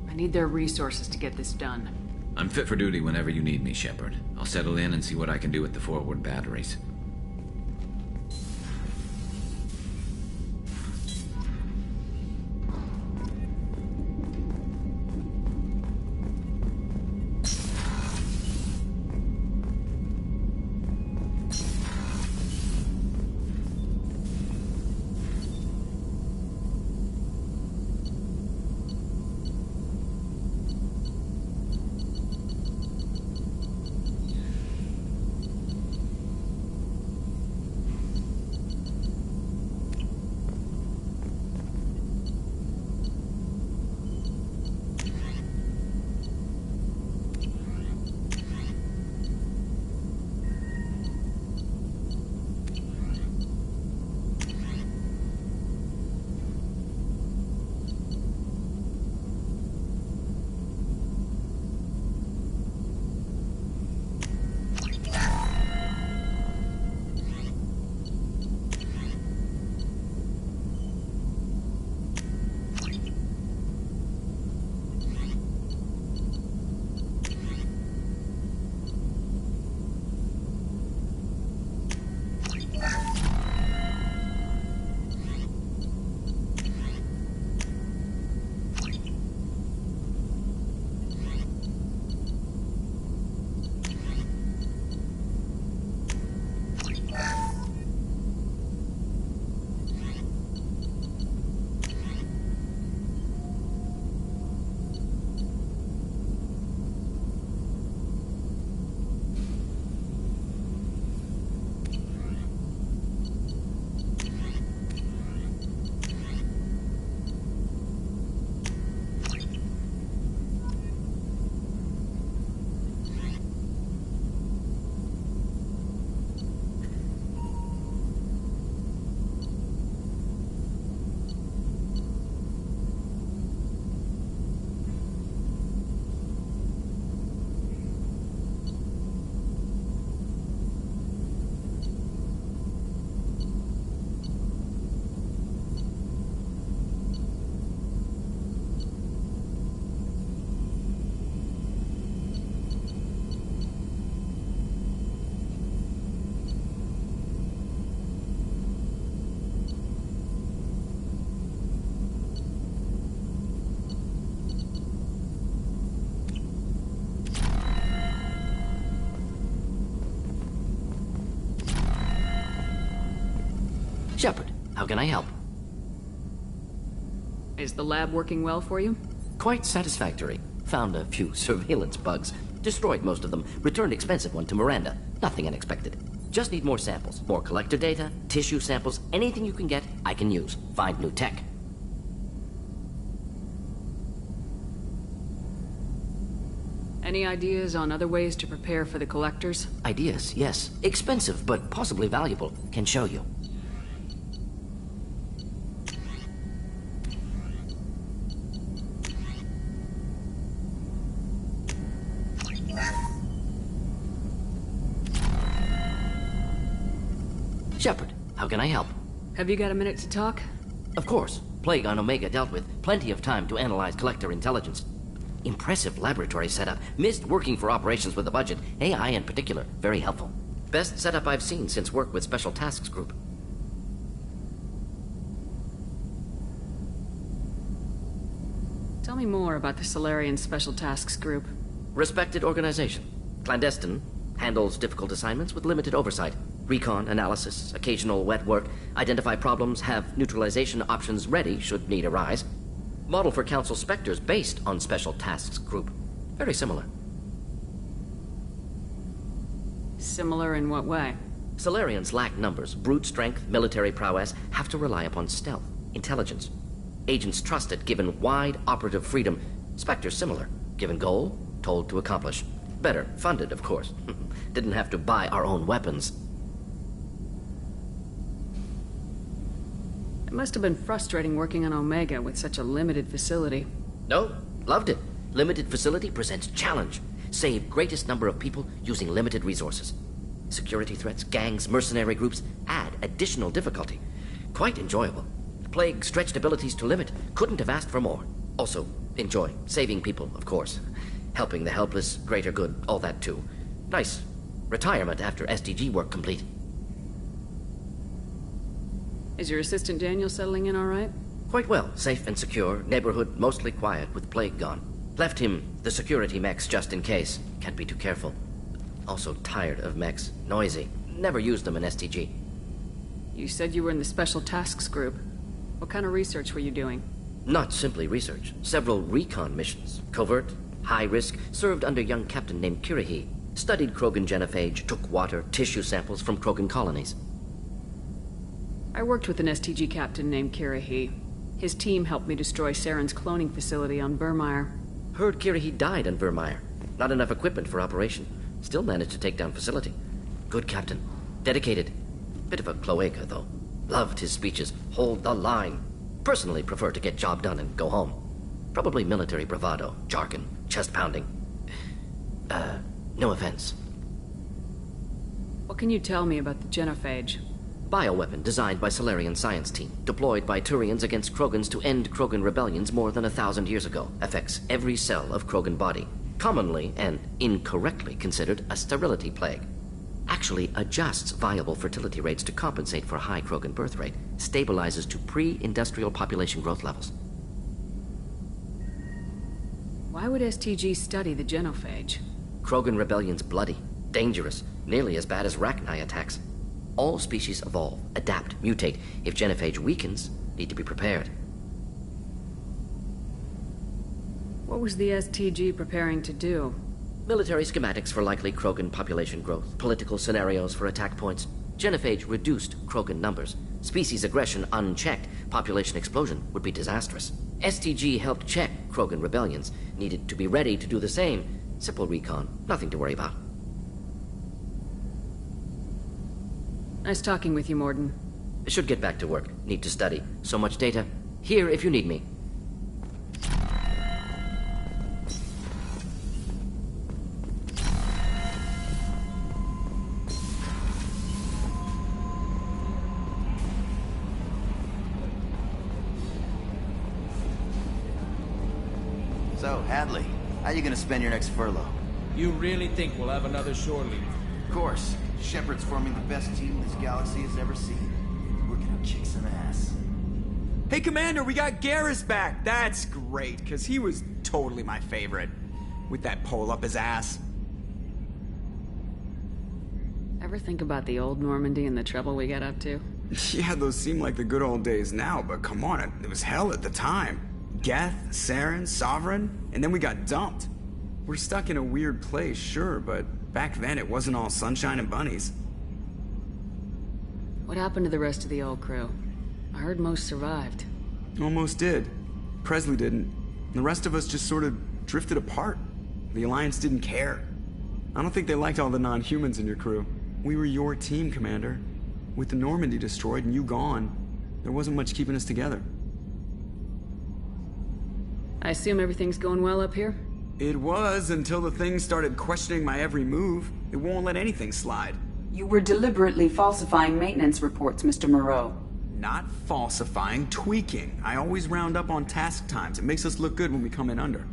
I need their resources to get this done. I'm fit for duty whenever you need me, Shepard. I'll settle in and see what I can do with the forward batteries. Shepard, How can I help? Is the lab working well for you? Quite satisfactory. Found a few surveillance bugs. Destroyed most of them. Returned expensive one to Miranda. Nothing unexpected. Just need more samples. More collector data, tissue samples, anything you can get, I can use. Find new tech. Any ideas on other ways to prepare for the collectors? Ideas, yes. Expensive, but possibly valuable. Can show you. Shepard, how can I help? Have you got a minute to talk? Of course. Plague on Omega dealt with. Plenty of time to analyze collector intelligence. Impressive laboratory setup. Missed working for operations with a budget. AI in particular. Very helpful. Best setup I've seen since work with Special Tasks Group. Tell me more about the Solarian Special Tasks Group. Respected organization. Clandestine. Handles difficult assignments with limited oversight. Recon, analysis, occasional wet work. Identify problems, have neutralization options ready should need arise. Model for Council Spectres based on Special Tasks Group. Very similar. Similar in what way? Solarians lack numbers, brute strength, military prowess, have to rely upon stealth, intelligence. Agents trusted, given wide operative freedom. Spectres similar, given goal, told to accomplish. Better, funded, of course. Didn't have to buy our own weapons. It must have been frustrating working on Omega with such a limited facility. No, loved it. Limited facility presents challenge. Save greatest number of people using limited resources. Security threats, gangs, mercenary groups add additional difficulty. Quite enjoyable. Plague stretched abilities to limit. Couldn't have asked for more. Also, enjoy. Saving people, of course. Helping the helpless, greater good, all that too. Nice. Retirement after SDG work complete. Is your assistant Daniel settling in all right? Quite well. Safe and secure. Neighborhood mostly quiet with Plague gone. Left him the security mechs just in case. Can't be too careful. Also tired of mechs. Noisy. Never used them in STG. You said you were in the Special Tasks Group. What kind of research were you doing? Not simply research. Several recon missions. Covert, high risk. Served under young captain named Kirihee. Studied Krogan genophage. Took water, tissue samples from Krogan colonies. I worked with an STG captain named Kirihee. His team helped me destroy Saren's cloning facility on Vermeer. Heard Kirihee died on Vermeer. Not enough equipment for operation. Still managed to take down facility. Good captain. Dedicated. Bit of a cloaca, though. Loved his speeches. Hold the line. Personally prefer to get job done and go home. Probably military bravado, jargon, chest pounding. No offense. What can you tell me about the genophage? Bioweapon designed by Solarian science team, deployed by Turians against Krogans to end Krogan rebellions more than 1,000 years ago. Affects every cell of Krogan body. Commonly and incorrectly considered a sterility plague. Actually adjusts viable fertility rates to compensate for high Krogan birth rate. Stabilizes to pre-industrial population growth levels. Why would STG study the genophage? Krogan rebellion's bloody, dangerous, nearly as bad as Rachni attacks. All species evolve, adapt, mutate. If genophage weakens, need to be prepared. What was the STG preparing to do? Military schematics for likely Krogan population growth, political scenarios for attack points. Genophage reduced Krogan numbers. Species aggression unchecked, population explosion would be disastrous. STG helped check Krogan rebellions, needed to be ready to do the same. Simple recon, nothing to worry about. Nice talking with you, Morden. Should get back to work. Need to study. So much data. Here if you need me. So, Hadley, how you gonna spend your next furlough? You really think we'll have another shore leave? Of course. Shepard's forming the best team this galaxy has ever seen. We're gonna kick some ass. Hey, Commander, we got Garrus back. That's great, because he was totally my favorite. With that pole up his ass. Ever think about the old Normandy and the trouble we got up to? Yeah, those seem like the good old days now, but come on, it was hell at the time. Geth, Saren, Sovereign, and then we got dumped. We're stuck in a weird place, sure, but back then it wasn't all sunshine and bunnies. What happened to the rest of the old crew? I heard most survived. Almost did. Presley didn't. The rest of us just sort of drifted apart. The Alliance didn't care. I don't think they liked all the non-humans in your crew. We were your team, Commander. With the Normandy destroyed and you gone, there wasn't much keeping us together. I assume everything's going well up here? It was until the thing started questioning my every move. It won't let anything slide. You were deliberately falsifying maintenance reports, Mr. Moreau. Not falsifying, tweaking. I always round up on task times. It makes us look good when we come in under.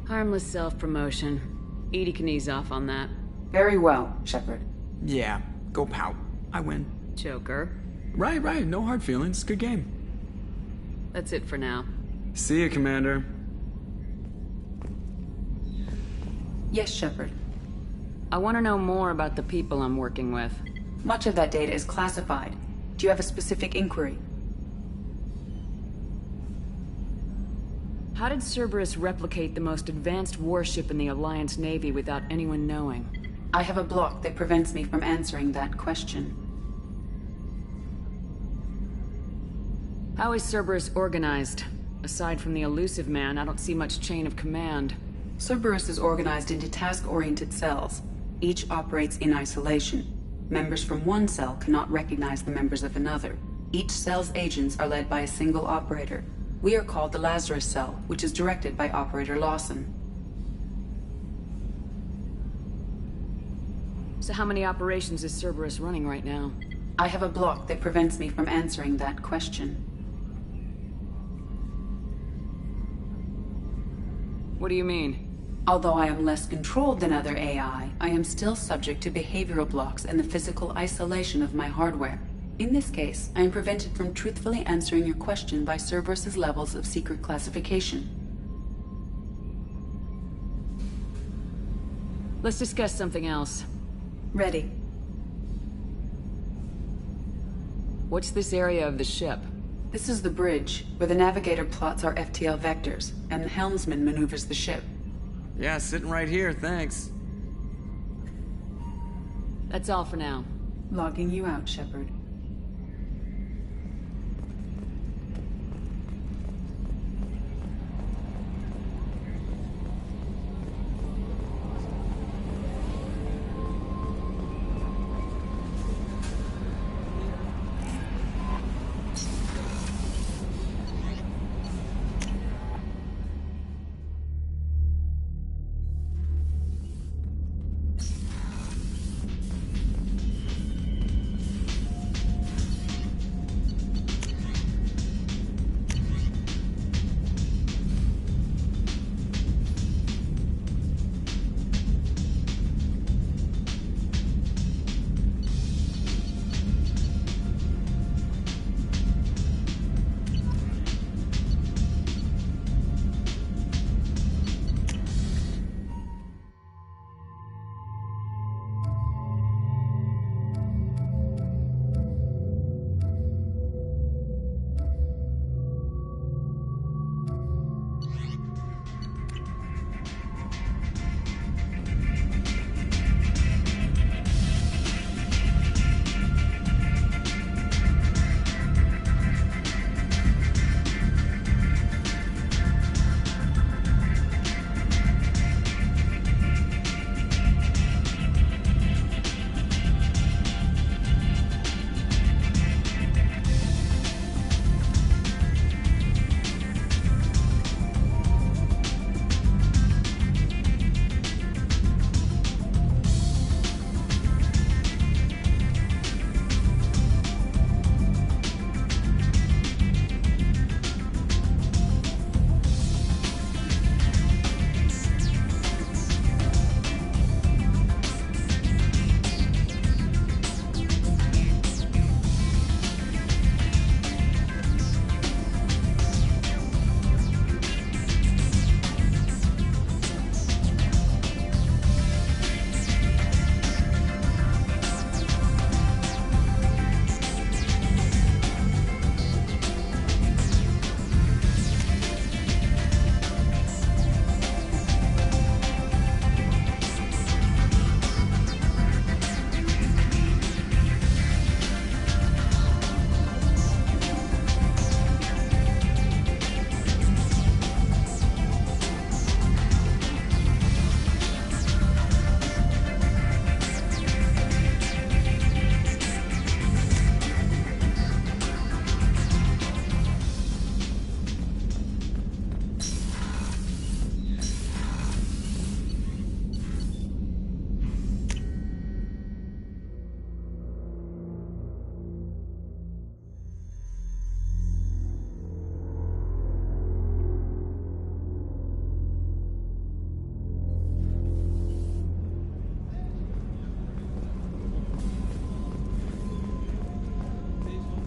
Harmless self-promotion. Edie can ease off on that. Very well, Shepard. Yeah, go pout. I win. Joker. Right, no hard feelings. Good game. That's it for now. See ya, Commander. Yes, Shepard. I want to know more about the people I'm working with. Much of that data is classified. Do you have a specific inquiry? How did Cerberus replicate the most advanced warship in the Alliance Navy without anyone knowing? I have a block that prevents me from answering that question. How is Cerberus organized? Aside from the elusive man, I don't see much chain of command. Cerberus is organized into task-oriented cells. Each operates in isolation. Members from one cell cannot recognize the members of another. Each cell's agents are led by a single operator. We are called the Lazarus Cell, which is directed by Operator Lawson. So how many operations is Cerberus running right now? I have a block that prevents me from answering that question. What do you mean? Although I am less controlled than other AI, I am still subject to behavioral blocks and the physical isolation of my hardware. In this case, I am prevented from truthfully answering your question by Cerberus's levels of secret classification. Let's discuss something else. Ready. What's this area of the ship? This is the bridge, where the navigator plots our FTL vectors, and the helmsman maneuvers the ship. Yeah, sitting right here, thanks. That's all for now. Logging you out, Shepard.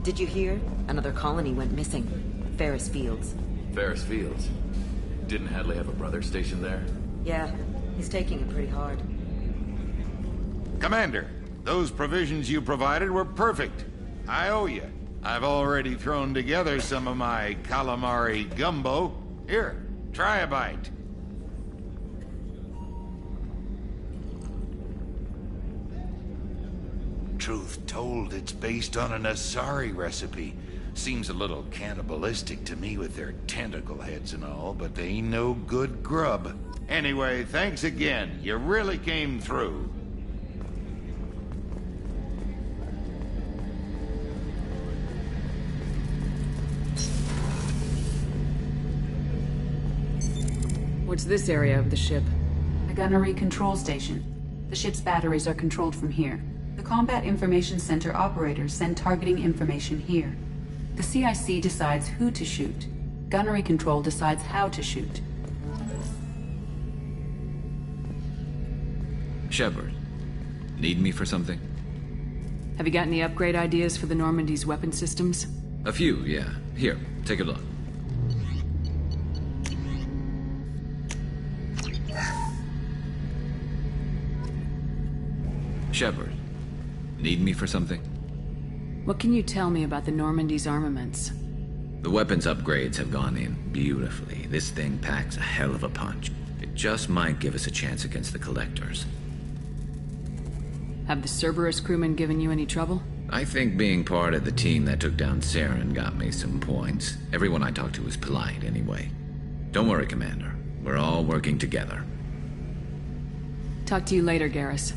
Did you hear? Another colony went missing. Ferris Fields. Ferris Fields? Didn't Hadley have a brother stationed there? Yeah, he's taking it pretty hard. Commander, those provisions you provided were perfect. I owe you. I've already thrown together some of my calamari gumbo. Here, try a bite. Truth told, it's based on an Asari recipe. Seems a little cannibalistic to me with their tentacle heads and all, but they ain't no good grub. Anyway, thanks again. You really came through. What's this area of the ship? The gunnery control station. The ship's batteries are controlled from here. The Combat Information Center operators send targeting information here. The CIC decides who to shoot. Gunnery control decides how to shoot. Shepard, need me for something? Have you got any upgrade ideas for the Normandy's weapon systems? A few, yeah. Here, take a look. Shepard, need me for something? What can you tell me about the Normandy's armaments? The weapons upgrades have gone in beautifully. This thing packs a hell of a punch. It just might give us a chance against the Collectors. Have the Cerberus crewmen given you any trouble? I think being part of the team that took down Saren got me some points. Everyone I talked to was polite anyway. Don't worry, Commander. We're all working together. Talk to you later, Garrus.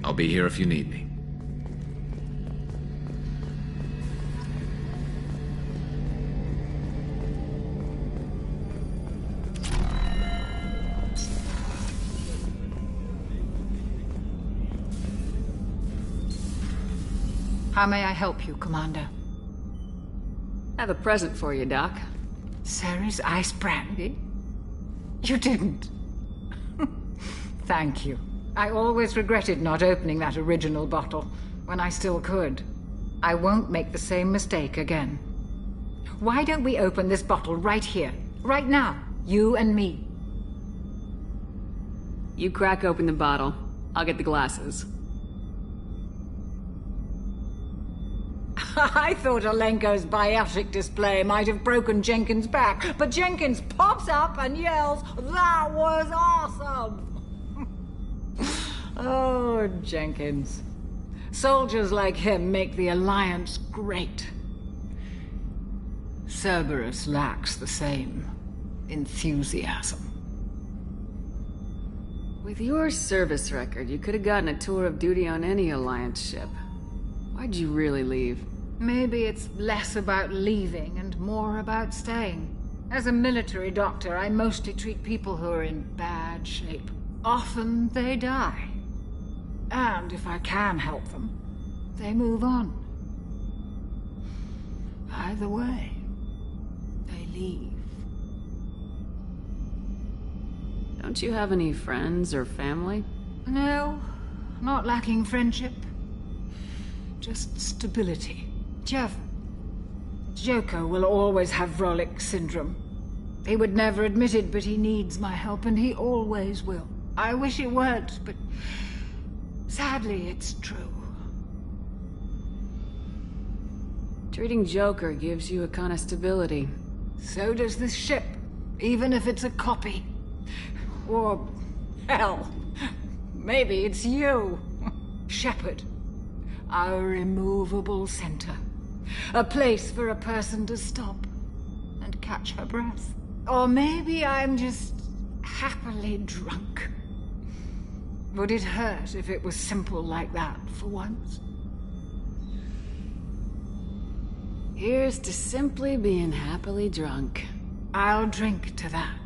I'll be here if you need me. How may I help you, Commander? I have a present for you, Doc. Ceres ice brandy? You didn't. Thank you. I always regretted not opening that original bottle when I still could. I won't make the same mistake again. Why don't we open this bottle right here, right now, you and me? You crack open the bottle. I'll get the glasses. I thought Alenko's biotic display might have broken Jenkins' back, but Jenkins pops up and yells, "That was awesome!" Oh, Jenkins. Soldiers like him make the Alliance great. Cerberus lacks the same enthusiasm. With your service record, you could have gotten a tour of duty on any Alliance ship. Why'd you really leave? Maybe it's less about leaving and more about staying. As a military doctor, I mostly treat people who are in bad shape. Often they die. And if I can help them, they move on. Either way, they leave. Don't you have any friends or family? No, not lacking friendship. Just stability. Jeff, Joker will always have Vrolic syndrome. He would never admit it, but he needs my help, and he always will. I wish it weren't, but sadly, it's true. Treating Joker gives you a kind of stability. So does this ship, even if it's a copy. Or, hell, maybe it's you, Shepard. Our immovable center. A place for a person to stop and catch her breath. Or maybe I'm just happily drunk. Would it hurt if it was simple like that for once? Here's to simply being happily drunk. I'll drink to that.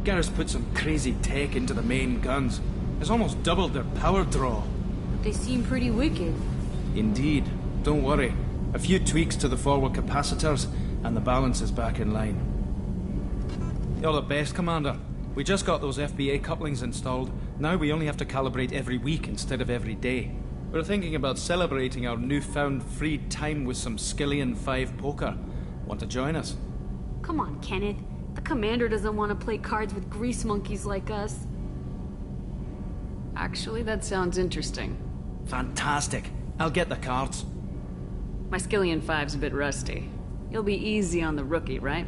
Garrus put some crazy tech into the main guns. It's almost doubled their power draw. They seem pretty wicked. Indeed. Don't worry. A few tweaks to the forward capacitors, and the balance is back in line. You're the best, Commander. We just got those FBA couplings installed. Now we only have to calibrate every week instead of every day. We're thinking about celebrating our newfound free time with some Skillian 5 poker. Want to join us? Come on, Kenneth. The commander doesn't want to play cards with grease monkeys like us. Actually, that sounds interesting. Fantastic. I'll get the cards. My Skillian 5's a bit rusty. You'll be easy on the rookie, right?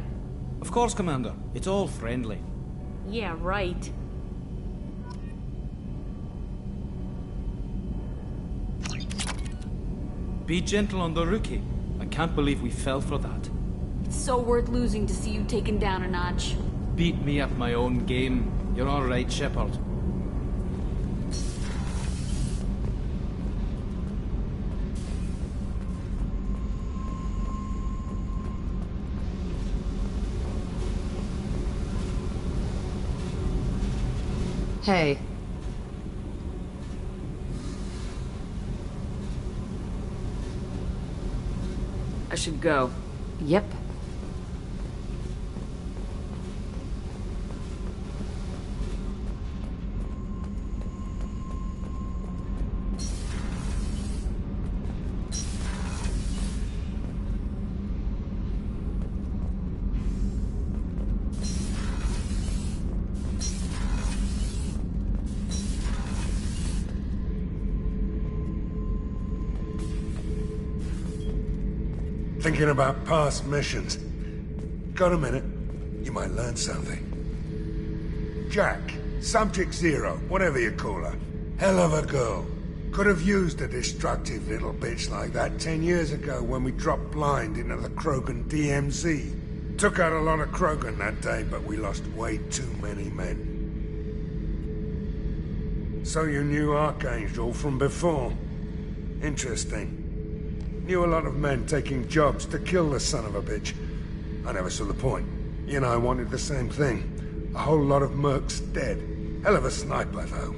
Of course, Commander. It's all friendly. Yeah, right. Be gentle on the rookie. I can't believe we fell for that. It's so worth losing to see you taken down a notch. Beat me at my own game. You're all right, Shepard. Hey. I should go. Yep. Thinking about past missions. Got a minute? You might learn something. Jack, Subject Zero, whatever you call her. Hell of a girl. Could have used a destructive little bitch like that 10 years ago when we dropped blind into the Krogan DMZ. Took out a lot of Krogan that day, but we lost way too many men. So you knew Archangel from before? Interesting. Knew a lot of men taking jobs to kill the son of a bitch. I never saw the point. You and I wanted the same thing. A whole lot of mercs dead. Hell of a sniper, though.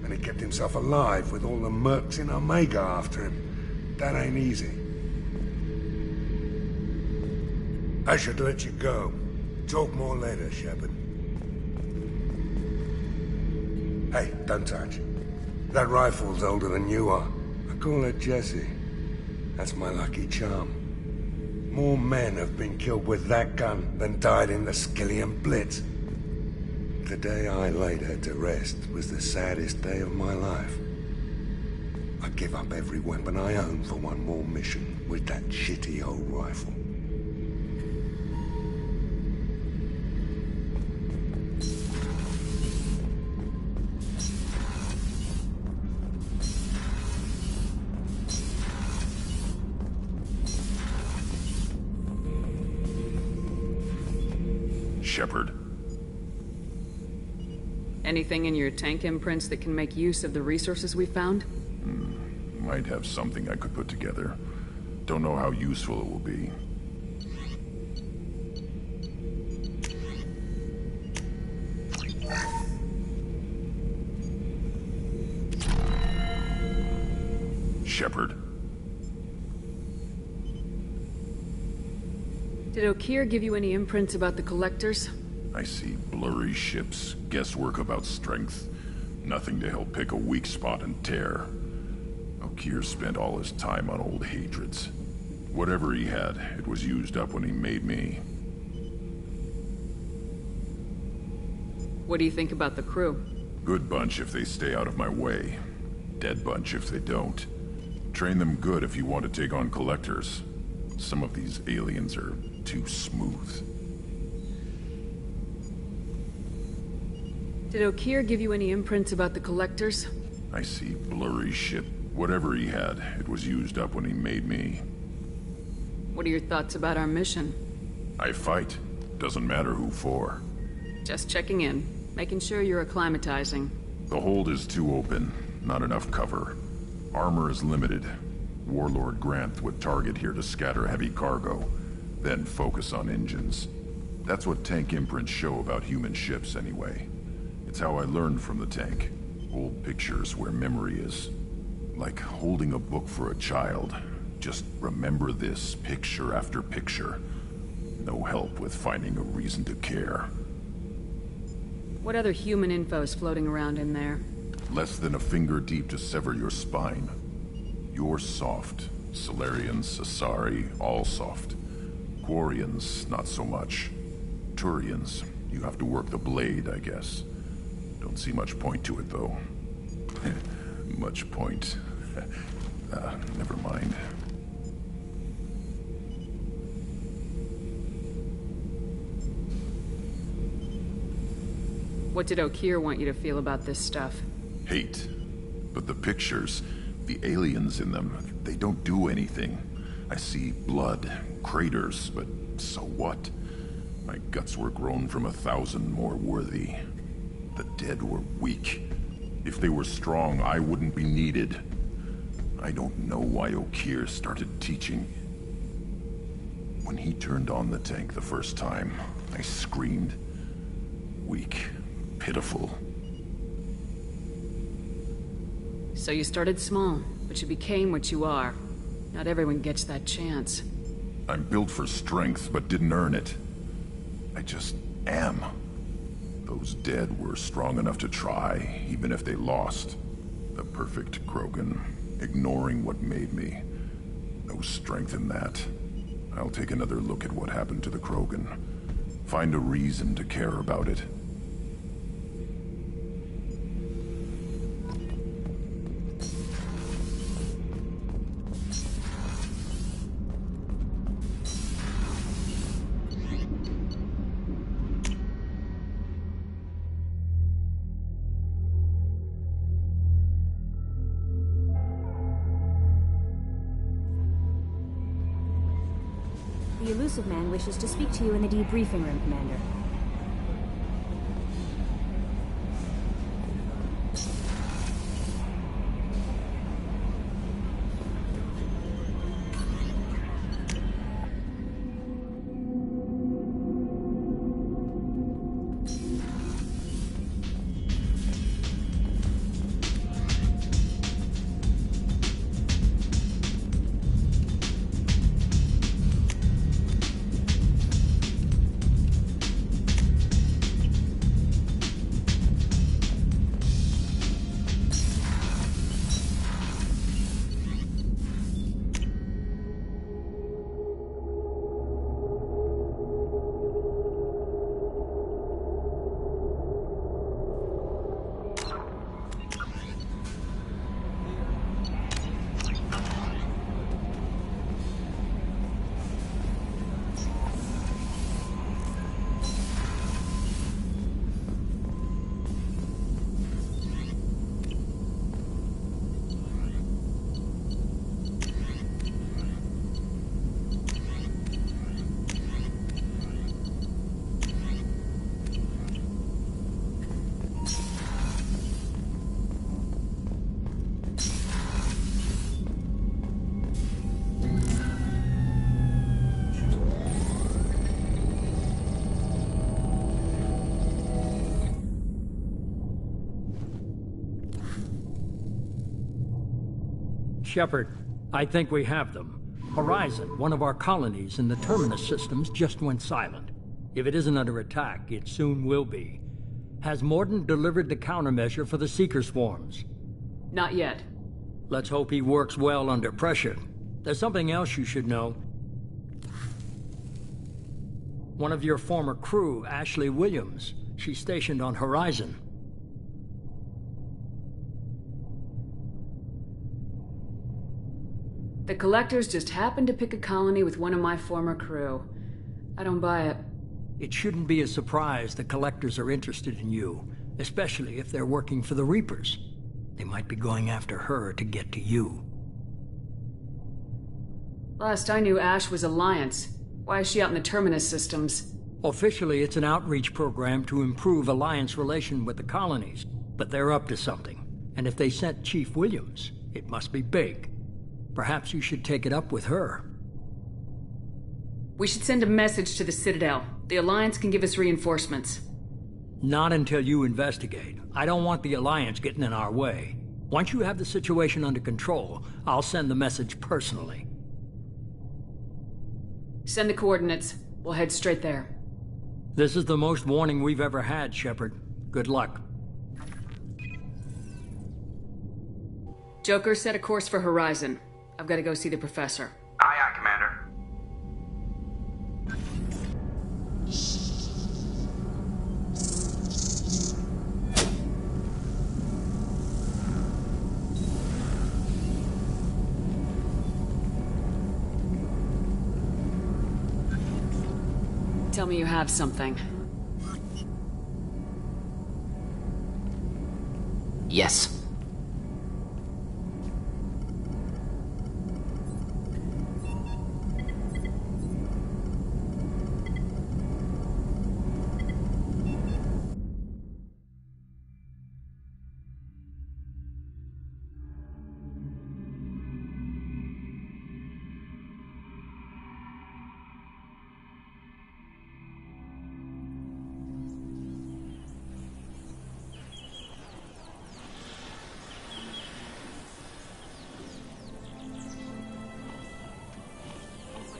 And he kept himself alive with all the mercs in Omega after him. That ain't easy. I should let you go. Talk more later, Shepard. Hey, don't touch. That rifle's older than you are. I call it Jesse. That's my lucky charm. More men have been killed with that gun than died in the Skillian Blitz. The day I laid her to rest was the saddest day of my life. I'd give up every weapon I own for one more mission with that shitty old rifle. Shepard. Anything in your tank imprints that can make use of the resources we found? Might have something I could put together. Don't know how useful it will be. Shepard. Did O'Keir give you any imprints about the Collectors? I see blurry ships, guesswork about strength. Nothing to help pick a weak spot and tear. O'Keir spent all his time on old hatreds. Whatever he had, it was used up when he made me. What do you think about the crew? Good bunch if they stay out of my way. Dead bunch if they don't. Train them good if you want to take on Collectors. Some of these aliens are too smooth. Did O'Keir give you any imprints about the Collectors? I see blurry ship. Whatever he had, it was used up when he made me. What are your thoughts about our mission? I fight. Doesn't matter who for. Just checking in. Making sure you're acclimatizing. The hold is too open. Not enough cover. Armor is limited. Warlord Granth would target here to scatter heavy cargo, then focus on engines. That's what tank imprints show about human ships, anyway. It's how I learned from the tank. Old pictures where memory is. Like holding a book for a child. Just remember this, picture after picture. No help with finding a reason to care. What other human info is floating around in there? Less than a finger deep to sever your spine. You're soft. Solarians, Asari, all soft. Quarians, not so much. Turians, you have to work the blade, I guess. Don't see much point to it, though. Much point. Never mind. What did Okeer want you to feel about this stuff? Hate. But the pictures, the aliens in them, they don't do anything. I see blood, craters, but so what? My guts were grown from 1,000 more worthy. The dead were weak. If they were strong, I wouldn't be needed. I don't know why Okeer started teaching. When he turned on the tank the first time, I screamed. Weak. Pitiful. So you started small, but you became what you are. Not everyone gets that chance. I'm built for strength, but didn't earn it. I just am. Those dead were strong enough to try, even if they lost. The perfect Krogan, ignoring what made me. No strength in that. I'll take another look at what happened to the Krogan. Find a reason to care about it. The elusive man wishes to speak to you in the debriefing room, Commander. Shepard, I think we have them. Horizon, one of our colonies in the Terminus systems, just went silent. If it isn't under attack, it soon will be. Has Mordin delivered the countermeasure for the Seeker swarms? Not yet. Let's hope he works well under pressure. There's something else you should know. One of your former crew, Ashley Williams, she's stationed on Horizon. The Collectors just happened to pick a colony with one of my former crew. I don't buy it. It shouldn't be a surprise the Collectors are interested in you, especially if they're working for the Reapers. They might be going after her to get to you. Last I knew, Ash was Alliance. Why is she out in the Terminus systems? Officially, it's an outreach program to improve Alliance relation with the colonies, but they're up to something. And if they sent Chief Williams, it must be big. Perhaps you should take it up with her. We should send a message to the Citadel. The Alliance can give us reinforcements. Not until you investigate. I don't want the Alliance getting in our way. Once you have the situation under control, I'll send the message personally. Send the coordinates. We'll head straight there. This is the most warning we've ever had, Shepard. Good luck. Joker, set a course for Horizon. I've got to go see the Professor. Aye, aye, Commander. Tell me you have something. Yes.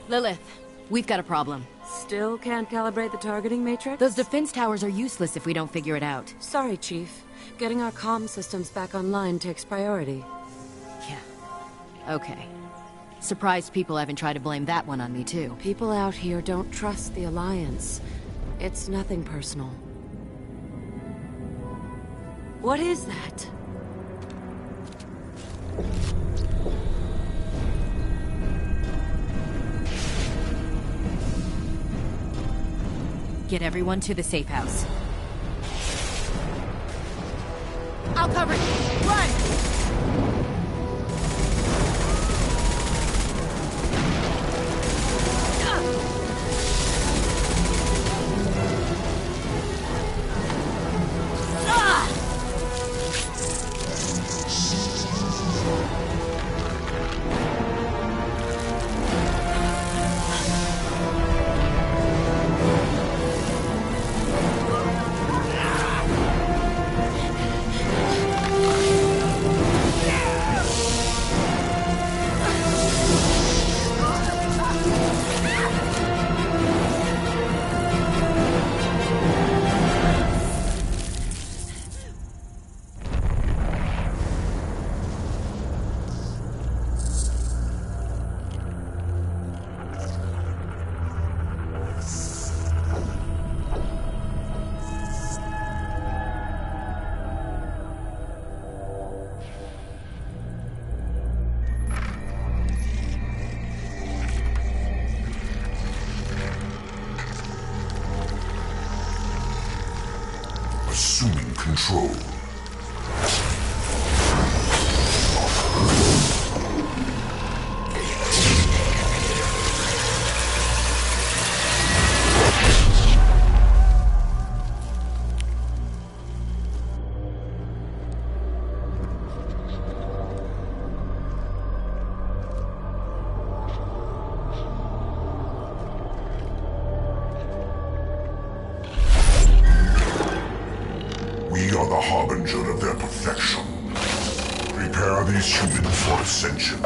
Lilith, we've got a problem. Still can't calibrate the targeting matrix? Those defense towers are useless if we don't figure it out. Sorry, Chief. Getting our comm systems back online takes priority. Yeah. Okay. Surprised people haven't tried to blame that one on me, too. People out here don't trust the Alliance. It's nothing personal. What is that? Get everyone to the safe house. I'll cover you! Run! Assuming control. We are the harbinger of their perfection. Prepare these humans for ascension.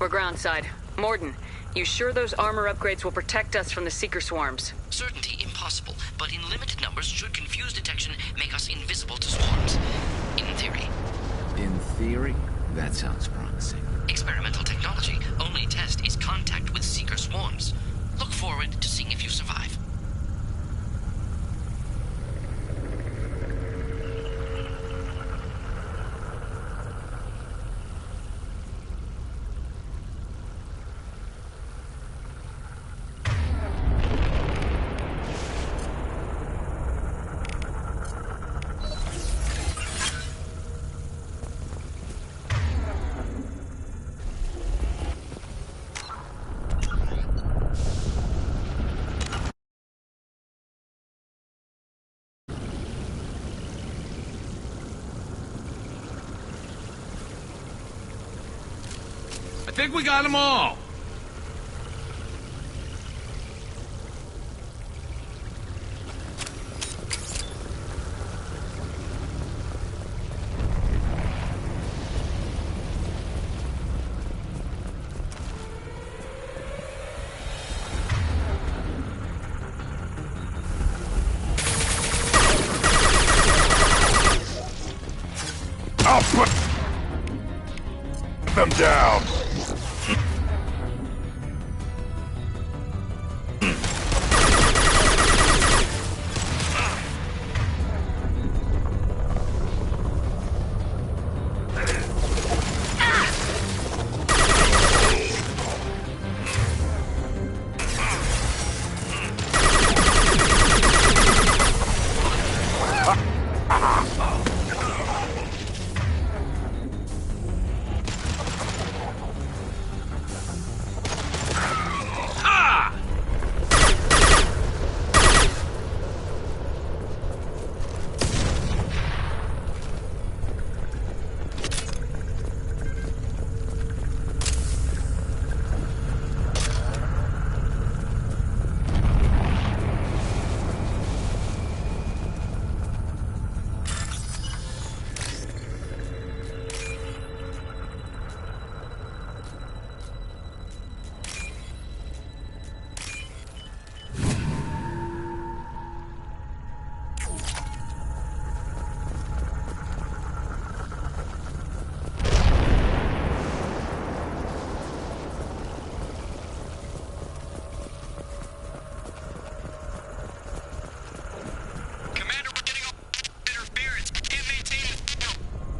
We're groundside. Morden, you sure those armor upgrades will protect us from the Seeker swarms? Certainty impossible, but in limited numbers should confuse detection make us invisible to swarms. In theory. In theory? That sounds promising. Experimental technology. Only test is contact with Seeker swarms. Look forward to seeing if you survive. I think we got them all. I'll put them down.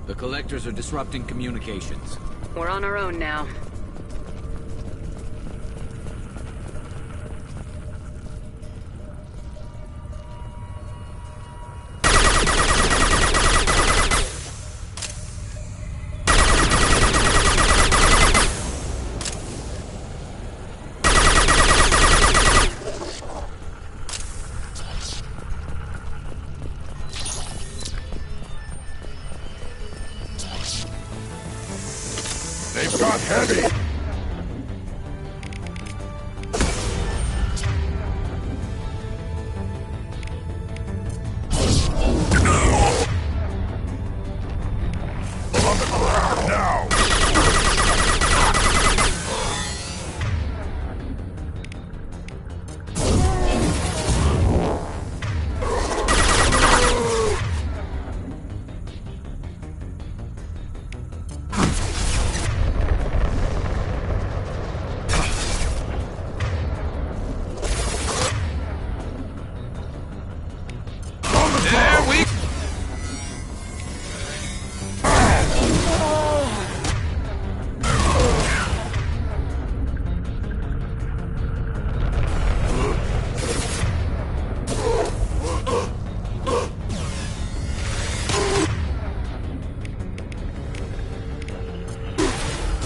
The collectors are disrupting communications. We're on our own now. They've got heavy. On the ground now.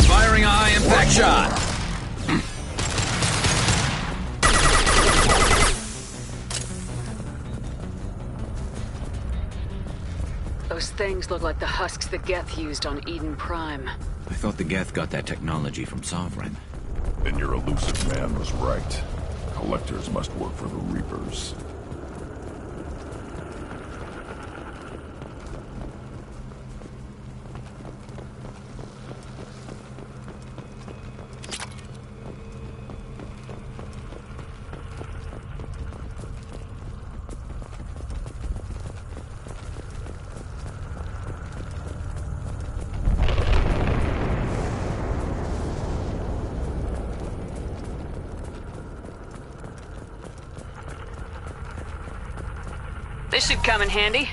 Firing a high-impact shot. Those things look like the husks the Geth used on Eden Prime. I thought the Geth got that technology from Sovereign. Then your elusive man was right. Collectors must work for the Reapers. This should come in handy.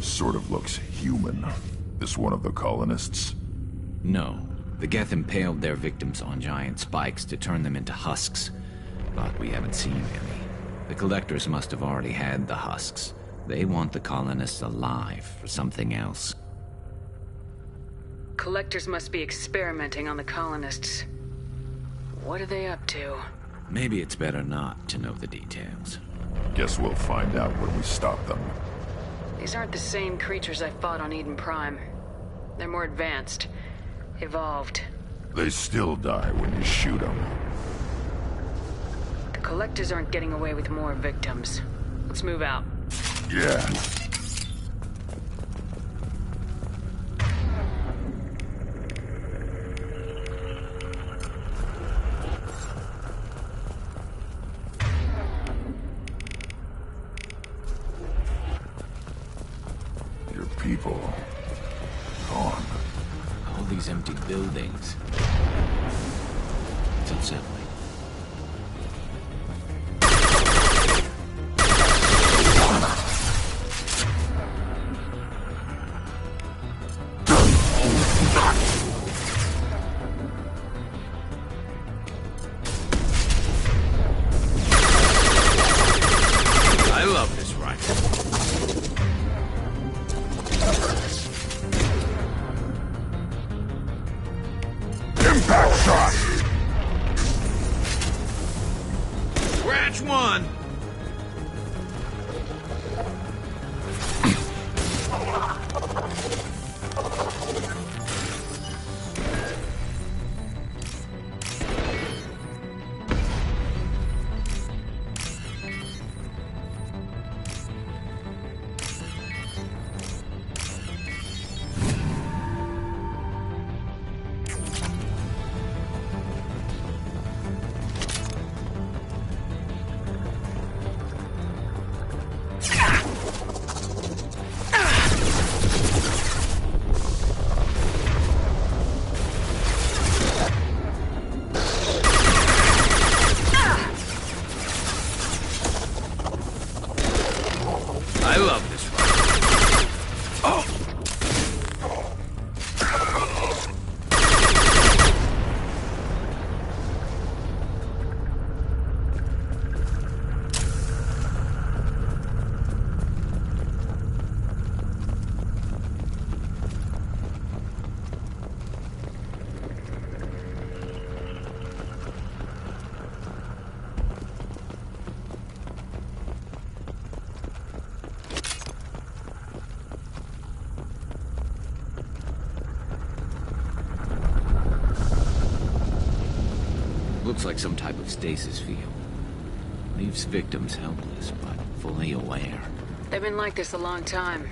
Sort of looks human. This one of the colonists? No. The Geth impaled their victims on giant spikes to turn them into husks. But we haven't seen any. The Collectors must have already had the husks. They want the colonists alive for something else. Collectors must be experimenting on the colonists. What are they up to? Maybe it's better not to know the details. Guess we'll find out when we stop them. These aren't the same creatures I fought on Eden Prime. They're more advanced. Evolved. They still die when you shoot them. The Collectors aren't getting away with more victims. Let's move out. Yeah. Your people gone. All these empty buildings. It's unsettling. I love this rifle. Impact shot! Scratch one! I love this rifle. Oh! Looks like some type of stasis field. Leaves victims helpless, but fully aware. They've been like this a long time.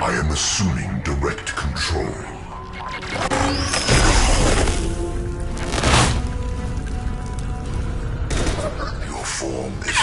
I am assuming direct control. Your form is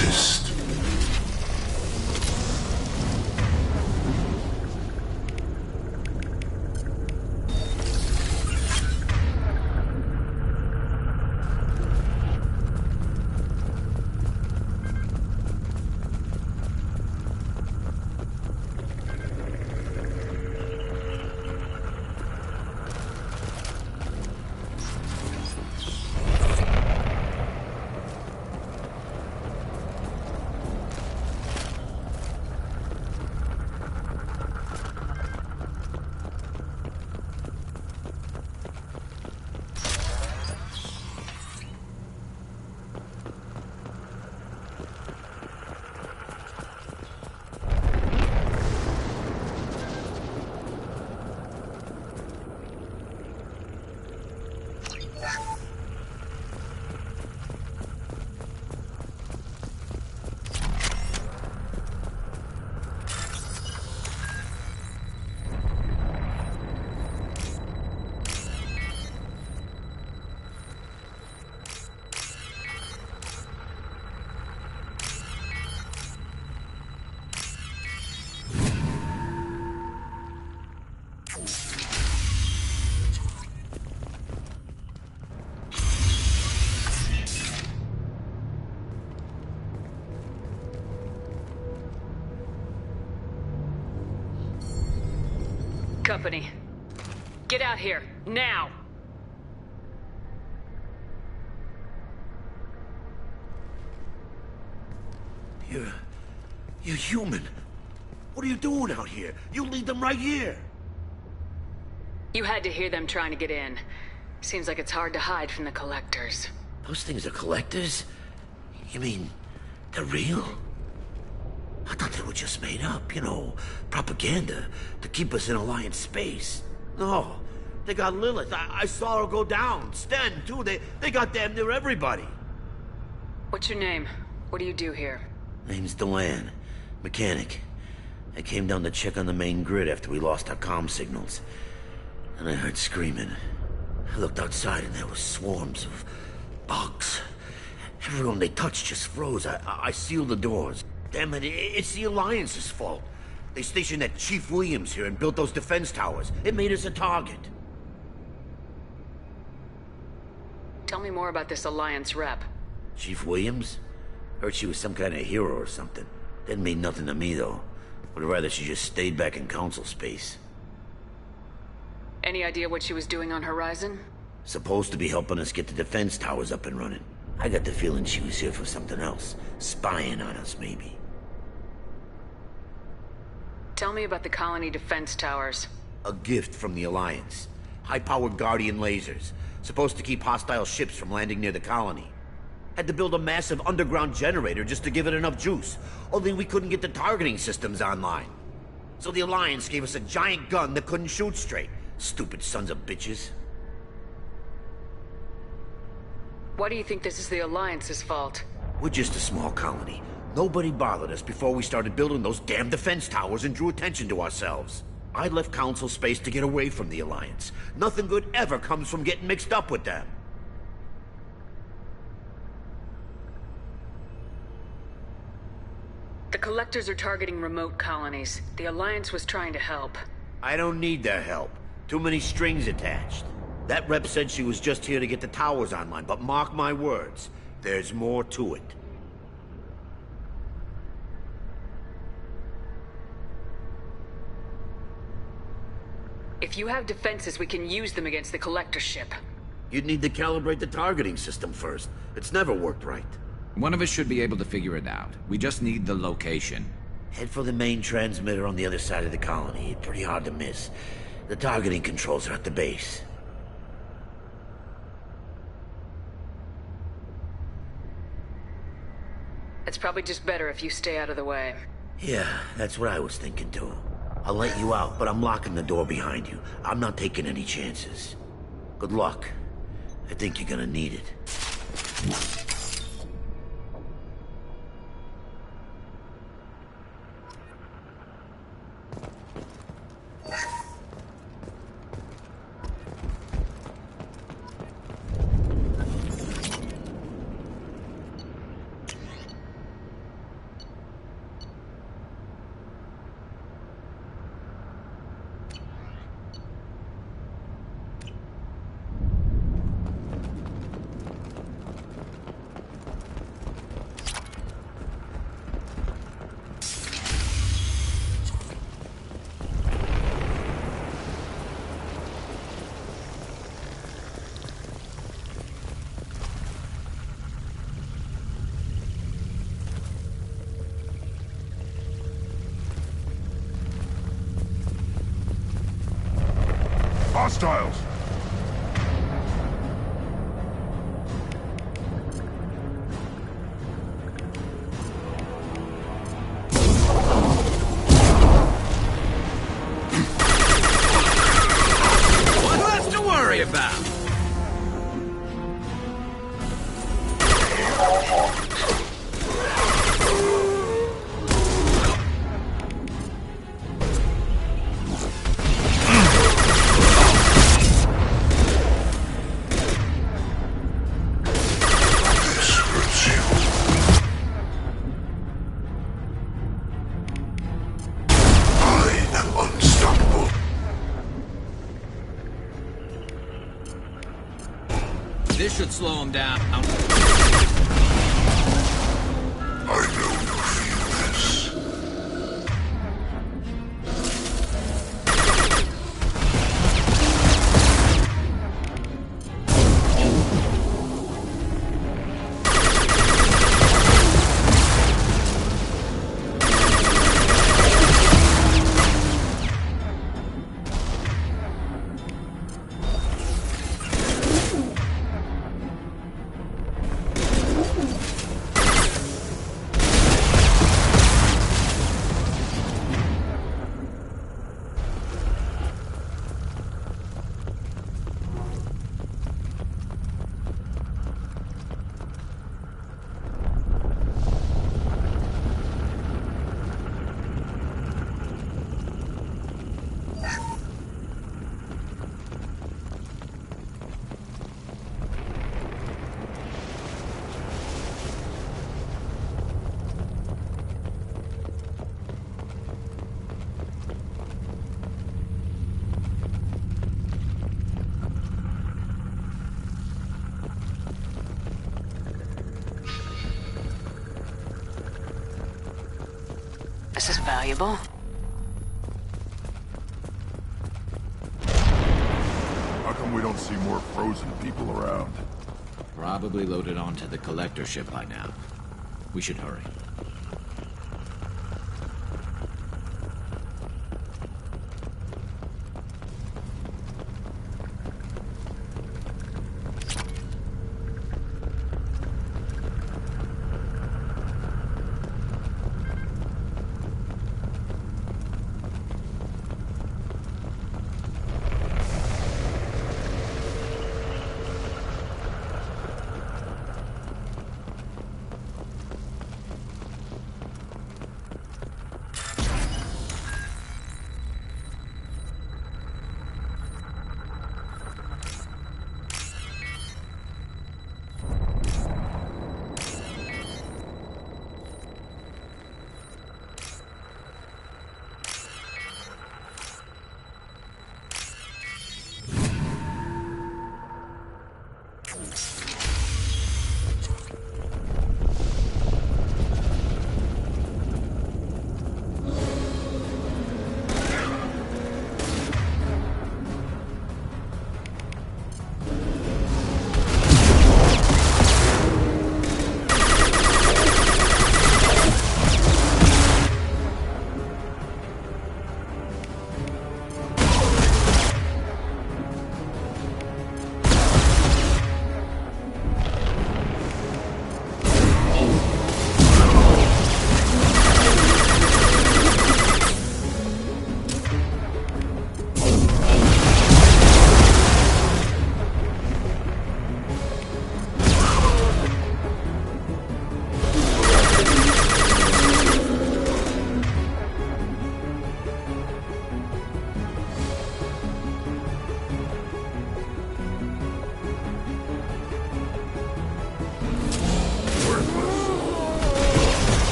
exist. Company. Get out here, now! You're human. What are you doing out here? You lead them right here. You had to hear them trying to get in. Seems like it's hard to hide from the collectors. Those things are collectors? You mean, they're real? I thought they were just made up, you know, propaganda to keep us in Alliance space. No, they got Lilith. I saw her go down. Sten, too. They got damn near everybody. What's your name? What do you do here? Name's Delan. Mechanic. I came down to check on the main grid after we lost our comm signals. And I heard screaming. I looked outside and there were swarms of bugs. Everyone they touched just froze. I sealed the doors. Damn it, it's the Alliance's fault. They stationed that Chief Williams here and built those defense towers. It made us a target. Tell me more about this Alliance rep. Chief Williams? Heard she was some kind of hero or something. Didn't mean nothing to me, though. Would rather she just stayed back in Council space. Any idea what she was doing on Horizon? Supposed to be helping us get the defense towers up and running. I got the feeling she was here for something else. Spying on us, maybe. Tell me about the colony defense towers. A gift from the Alliance. High-powered Guardian lasers. Supposed to keep hostile ships from landing near the colony. Had to build a massive underground generator just to give it enough juice. Only we couldn't get the targeting systems online. So the Alliance gave us a giant gun that couldn't shoot straight. Stupid sons of bitches. Why do you think this is the Alliance's fault? We're just a small colony. Nobody bothered us before we started building those damn defense towers and drew attention to ourselves. I left Council space to get away from the Alliance. Nothing good ever comes from getting mixed up with them. The Collectors are targeting remote colonies. The Alliance was trying to help. I don't need their help. Too many strings attached. That rep said she was just here to get the towers online, but mark my words, there's more to it. If you have defenses, we can use them against the Collector ship. You'd need to calibrate the targeting system first. It's never worked right. One of us should be able to figure it out. We just need the location. Head for the main transmitter on the other side of the colony. Pretty hard to miss. The targeting controls are at the base. It's probably just better if you stay out of the way. Yeah, that's what I was thinking too. I'll let you out, but I'm locking the door behind you. I'm not taking any chances. Good luck. I think you're gonna need it. hostiles! What's left to worry about? This should slow him down. I know you feel this. This is valuable. How come we don't see more frozen people around? Probably loaded onto the collector ship by now. We should hurry.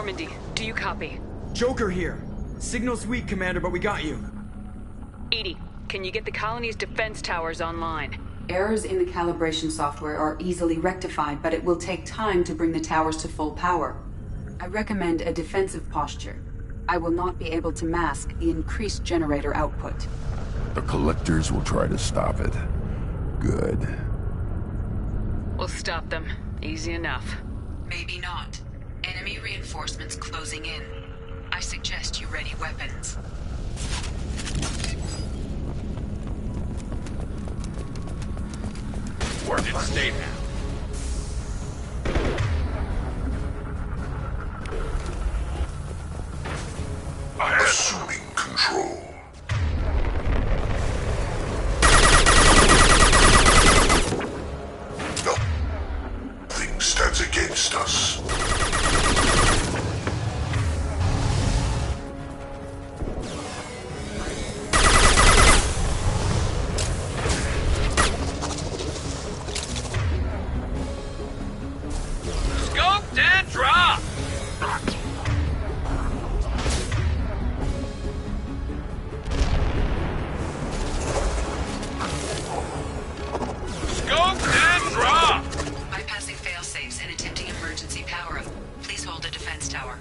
Normandy. Do you copy? Joker here. Signal's weak, Commander, but we got you. Edie, can you get the colony's defense towers online? Errors in the calibration software are easily rectified, but it will take time to bring the towers to full power. I recommend a defensive posture. I will not be able to mask the increased generator output. The Collectors will try to stop it. Good. We'll stop them. Easy enough. Maybe not. Enemy reinforcements closing in. I suggest you ready weapons. Where did State have? Assuming control. Nothing stands against us. Scoped and dropped! Scoped and dropped! Bypassing failsafes and attempting emergency power-up. Please hold a defense tower.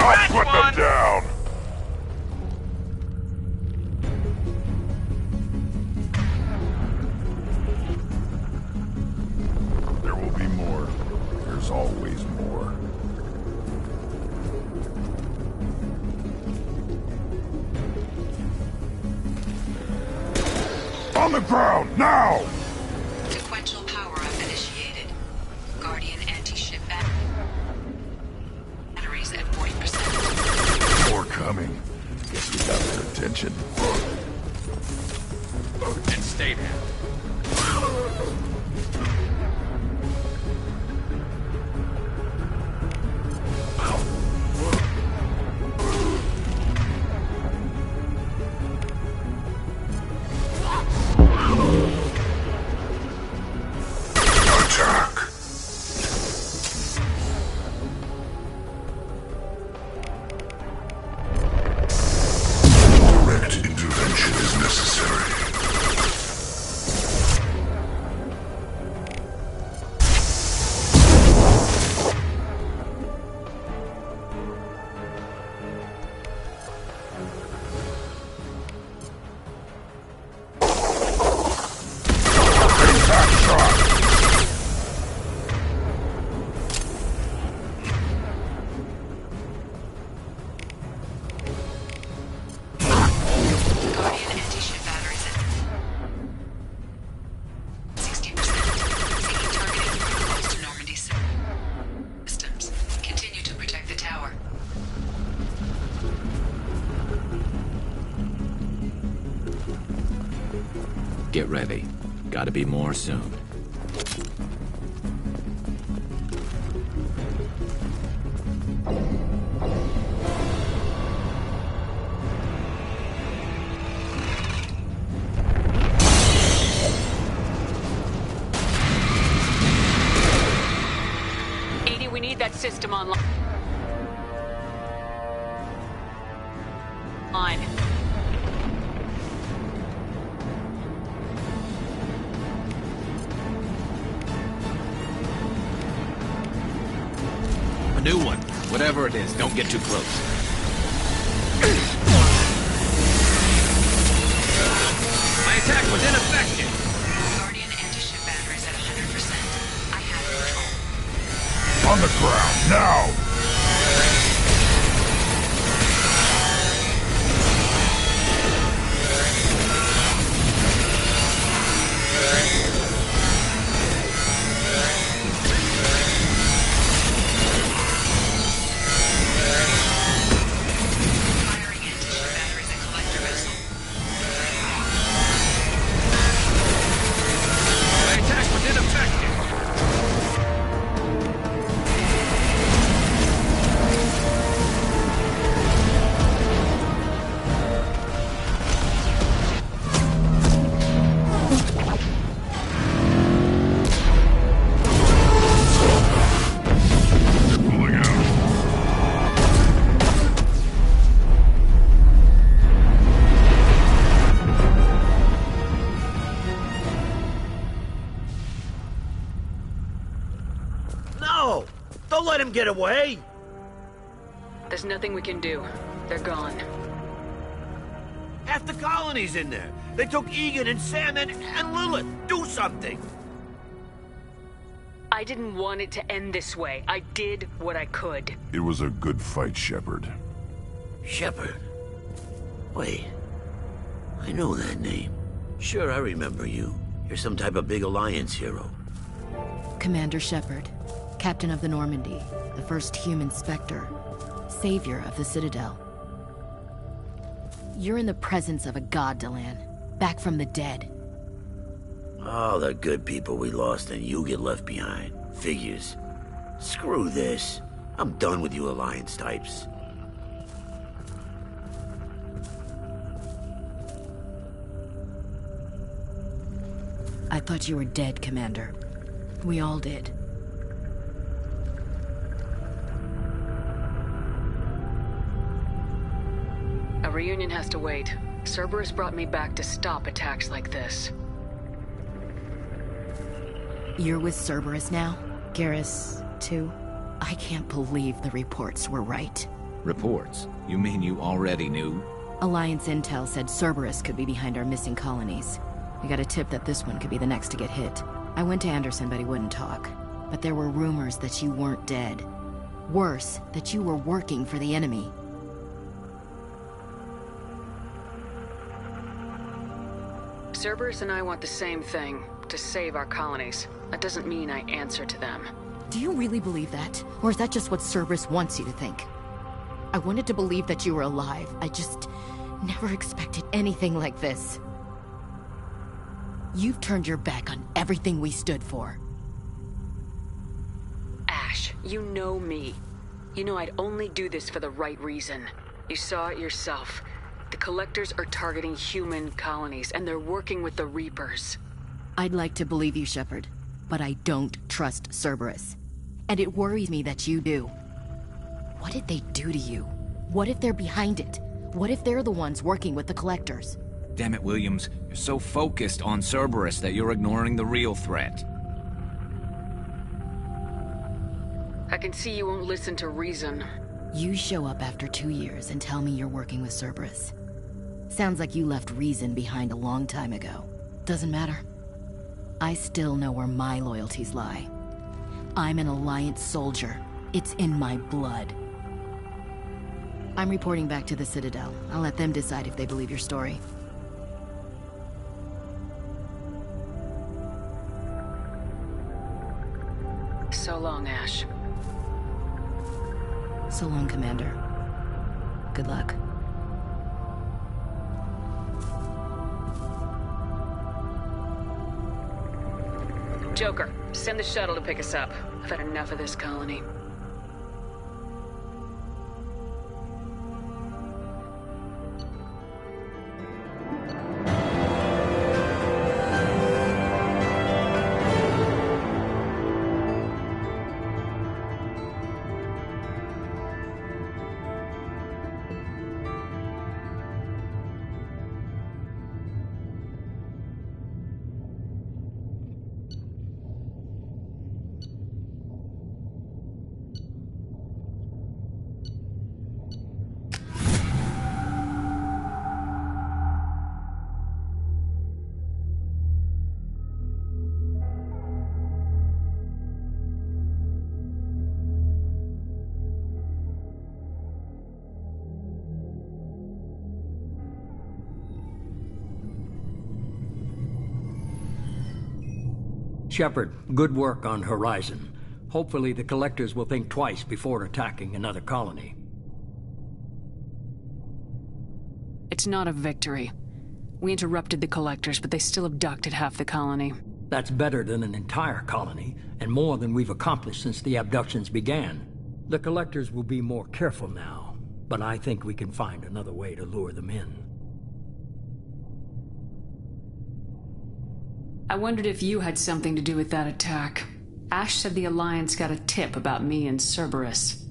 I'll put them down! There will be more. There's always more. On the ground, now! Sequential power-up initiated. Guardian anti-ship batteries at 40%. More coming. Guess we got their attention. And State have. Attack! Direct intervention is necessary. Guardian anti-ship batteries at 60%. Seeking targeting protocols to Normandy systems. Continue to protect the tower. Get ready. Gotta be more soon. Edie, we need that system online. A new one. Whatever it is, don't get too close. My attack was ineffective! Guardian anti-ship batteries at 100%. I have control. On the ground, now! Firing anti-ship batteries at collector vessel. My attack was ineffective! No! Don't let him get away! There's nothing we can do. They're gone. Half the colony's in there. They took Egan and Sam and Lilith. Do something! I didn't want it to end this way. I did what I could. It was a good fight, Shepard. Shepard? Wait. I know that name. Sure, I remember you. You're some type of big Alliance hero. Commander Shepard, Captain of the Normandy, the first human Spectre, savior of the Citadel. You're in the presence of a god, Delan, back from the dead. All the good people we lost and you get left behind. Figures. Screw this. I'm done with you Alliance types. I thought you were dead, Commander. We all did. A reunion has to wait. Cerberus brought me back to stop attacks like this. You're with Cerberus now? Garrus, too? I can't believe the reports were right. Reports? You mean you already knew? Alliance intel said Cerberus could be behind our missing colonies. We got a tip that this one could be the next to get hit. I went to Anderson, but he wouldn't talk. But there were rumors that you weren't dead. Worse, that you were working for the enemy. Cerberus and I want the same thing, to save our colonies. That doesn't mean I answer to them. Do you really believe that? Or is that just what Cerberus wants you to think? I wanted to believe that you were alive. I just never expected anything like this. You've turned your back on everything we stood for. Ash, you know me. You know I'd only do this for the right reason. You saw it yourself. The Collectors are targeting human colonies, and they're working with the Reapers. I'd like to believe you, Shepard, but I don't trust Cerberus. And it worries me that you do. What did they do to you? What if they're behind it? What if they're the ones working with the Collectors? Damn it, Williams. You're so focused on Cerberus that you're ignoring the real threat. I can see you won't listen to reason. You show up after 2 years and tell me you're working with Cerberus. Sounds like you left reason behind a long time ago. Doesn't matter. I still know where my loyalties lie. I'm an Alliance soldier. It's in my blood. I'm reporting back to the Citadel. I'll let them decide if they believe your story. So long, Ash. So long, Commander. Good luck. Joker, send the shuttle to pick us up. I've had enough of this colony. Shepard, good work on Horizon. Hopefully the Collectors will think twice before attacking another colony. It's not a victory. We interrupted the Collectors, but they still abducted half the colony. That's better than an entire colony, and more than we've accomplished since the abductions began. The Collectors will be more careful now, but I think we can find another way to lure them in. I wondered if you had something to do with that attack. Ash said the Alliance got a tip about me and Cerberus.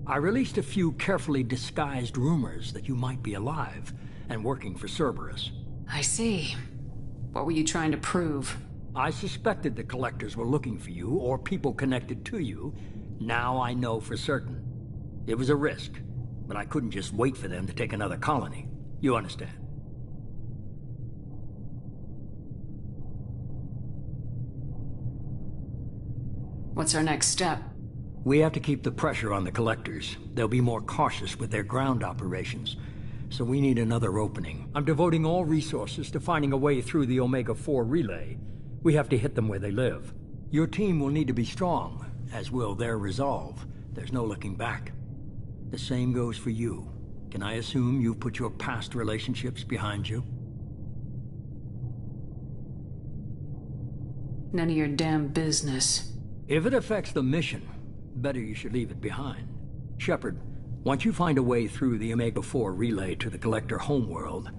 I released a few carefully disguised rumors that you might be alive and working for Cerberus. I see. What were you trying to prove? I suspected the Collectors were looking for you, or people connected to you. Now I know for certain. It was a risk, but I couldn't just wait for them to take another colony. You understand? What's our next step? We have to keep the pressure on the Collectors. They'll be more cautious with their ground operations. So we need another opening. I'm devoting all resources to finding a way through the Omega-4 relay. We have to hit them where they live. Your team will need to be strong, as will their resolve. There's no looking back. The same goes for you. Can I assume you've put your past relationships behind you? None of your damn business. If it affects the mission, better you should leave it behind. Shepard, once you find a way through the Omega-4 relay to the Collector homeworld,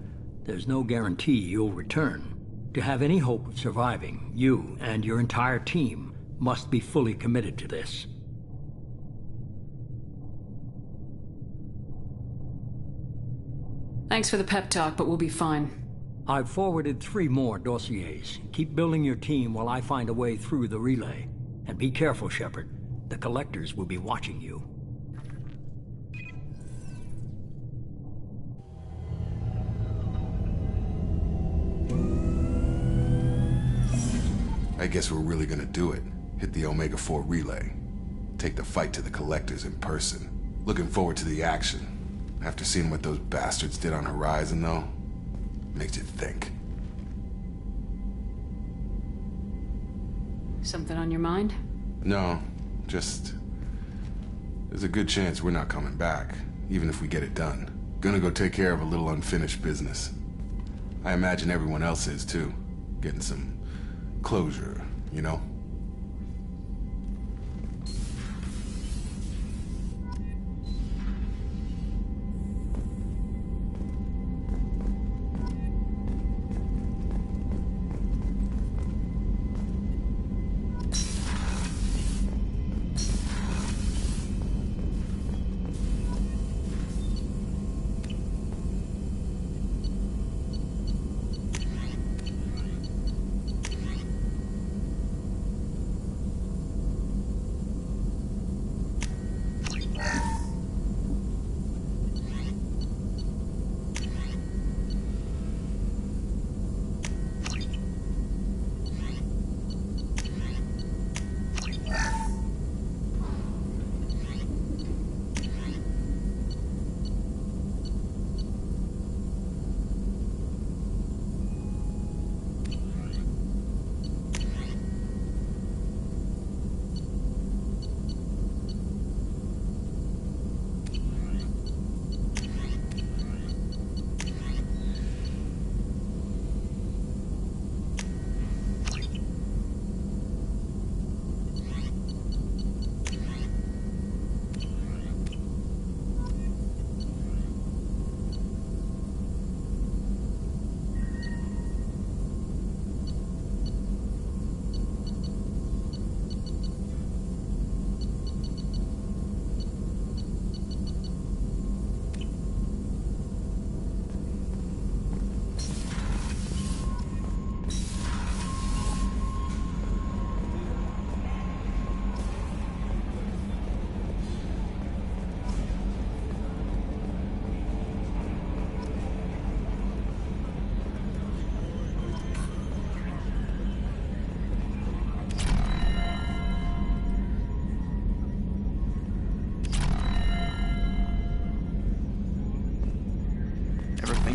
there's no guarantee you'll return. To have any hope of surviving, you and your entire team must be fully committed to this. Thanks for the pep talk, but we'll be fine. I've forwarded 3 more dossiers. Keep building your team while I find a way through the relay. And be careful, Shepard. The Collectors will be watching you. I guess we're really gonna do it. Hit the Omega-4 relay. Take the fight to the Collectors in person. Looking forward to the action. After seeing what those bastards did on Horizon, though, makes you think. Something on your mind? No, just... there's a good chance we're not coming back, even if we get it done. Gonna go take care of a little unfinished business. I imagine everyone else is, too. Getting some closure, you know?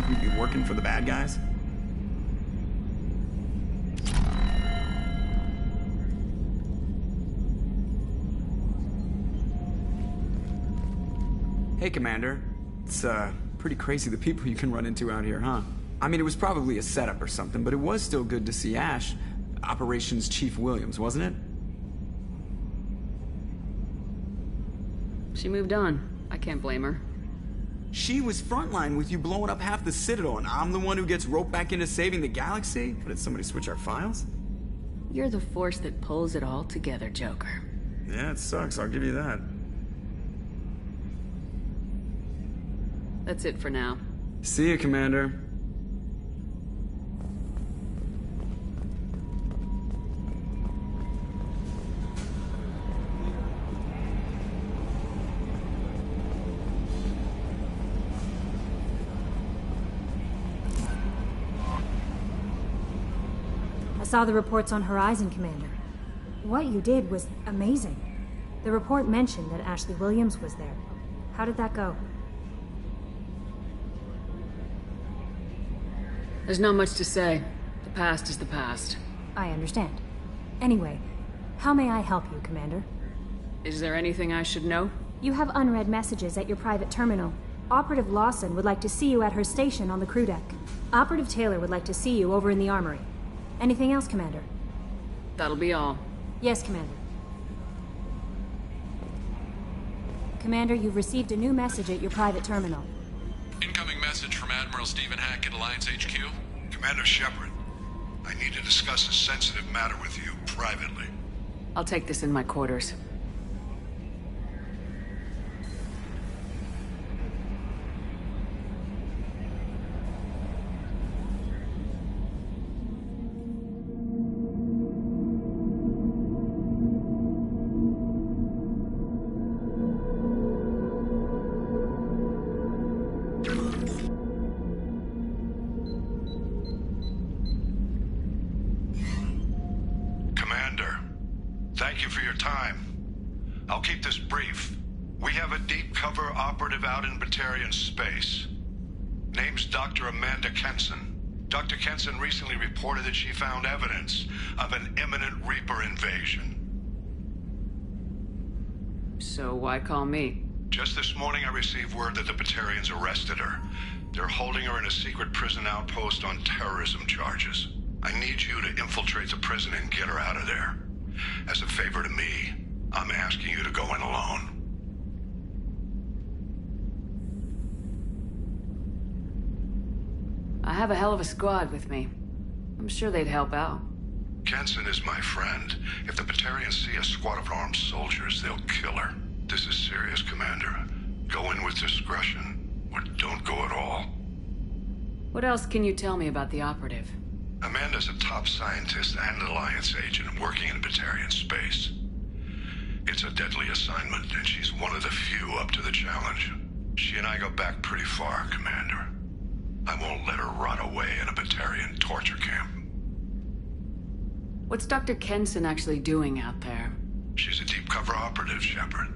We'd be working for the bad guys? Hey, Commander. It's, pretty crazy the people you can run into out here, huh? I mean, it was probably a setup or something, but it was still good to see Ash. Operations Chief Williams, wasn't it? She moved on. I can't blame her. She was frontline with you blowing up half the Citadel, and I'm the one who gets roped back into saving the galaxy? Did somebody switch our files? You're the force that pulls it all together, Joker. Yeah, it sucks, I'll give you that. That's it for now. See you, Commander. saw the reports on Horizon, Commander. What you did was amazing. The report mentioned that Ashley Williams was there. How did that go? There's not much to say. The past is the past. I understand. Anyway, how may I help you, Commander? Is there anything I should know? You have unread messages at your private terminal. Operative Lawson would like to see you at her station on the crew deck. Operative Taylor would like to see you over in the armory. Anything else, Commander? That'll be all. Yes, Commander. Commander, you've received a new message at your private terminal. Incoming message from Admiral Stephen Hack at Alliance HQ. Commander Shepard, I need to discuss a sensitive matter with you privately. I'll take this in my quarters. Thank you for your time. I'll keep this brief. We have a deep cover operative out in Batarian space. Name's Dr. Amanda Kenson. Dr. Kenson recently reported that she found evidence of an imminent Reaper invasion. So why call me? Just this morning I received word that the Batarians arrested her. They're holding her in a secret prison outpost on terrorism charges. I need you to infiltrate the prison and get her out of there. As a favor to me, I'm asking you to go in alone. I have a hell of a squad with me. I'm sure they'd help out. Kenson is my friend. If the Batarians see a squad of armed soldiers, they'll kill her. This is serious, Commander. Go in with discretion, or don't go at all. What else can you tell me about the operative? Amanda's a top scientist and Alliance agent working in Batarian space. It's a deadly assignment, and she's one of the few up to the challenge. She and I go back pretty far, Commander. I won't let her rot away in a Batarian torture camp. What's Dr. Kenson actually doing out there? She's a deep cover operative, Shepard.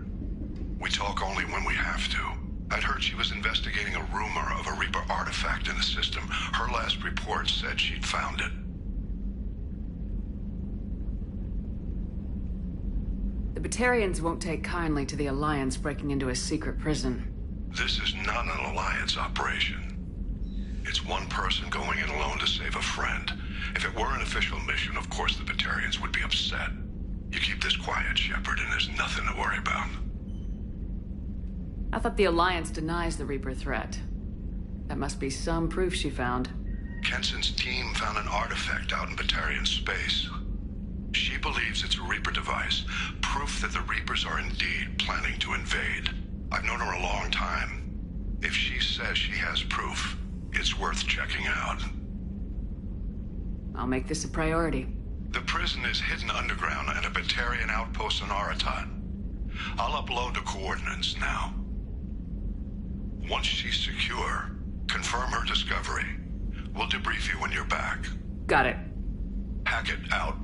We talk only when we have to. I'd heard she was investigating a rumor of a Reaper artifact in the system. Her last report said she'd found it. The Batarians won't take kindly to the Alliance breaking into a secret prison. This is not an Alliance operation. It's one person going in alone to save a friend. If it were an official mission, of course the Batarians would be upset. You keep this quiet, Shepard, and there's nothing to worry about. I thought the Alliance denies the Reaper threat. That must be some proof she found. Kenson's team found an artifact out in Batarian space. She believes it's a Reaper device, proof that the Reapers are indeed planning to invade. I've known her a long time. If she says she has proof, it's worth checking out. I'll make this a priority. The prison is hidden underground at a Batarian outpost on Aratat. I'll upload the coordinates now. Once she's secure, confirm her discovery. We'll debrief you when you're back. Got it. Hackett out.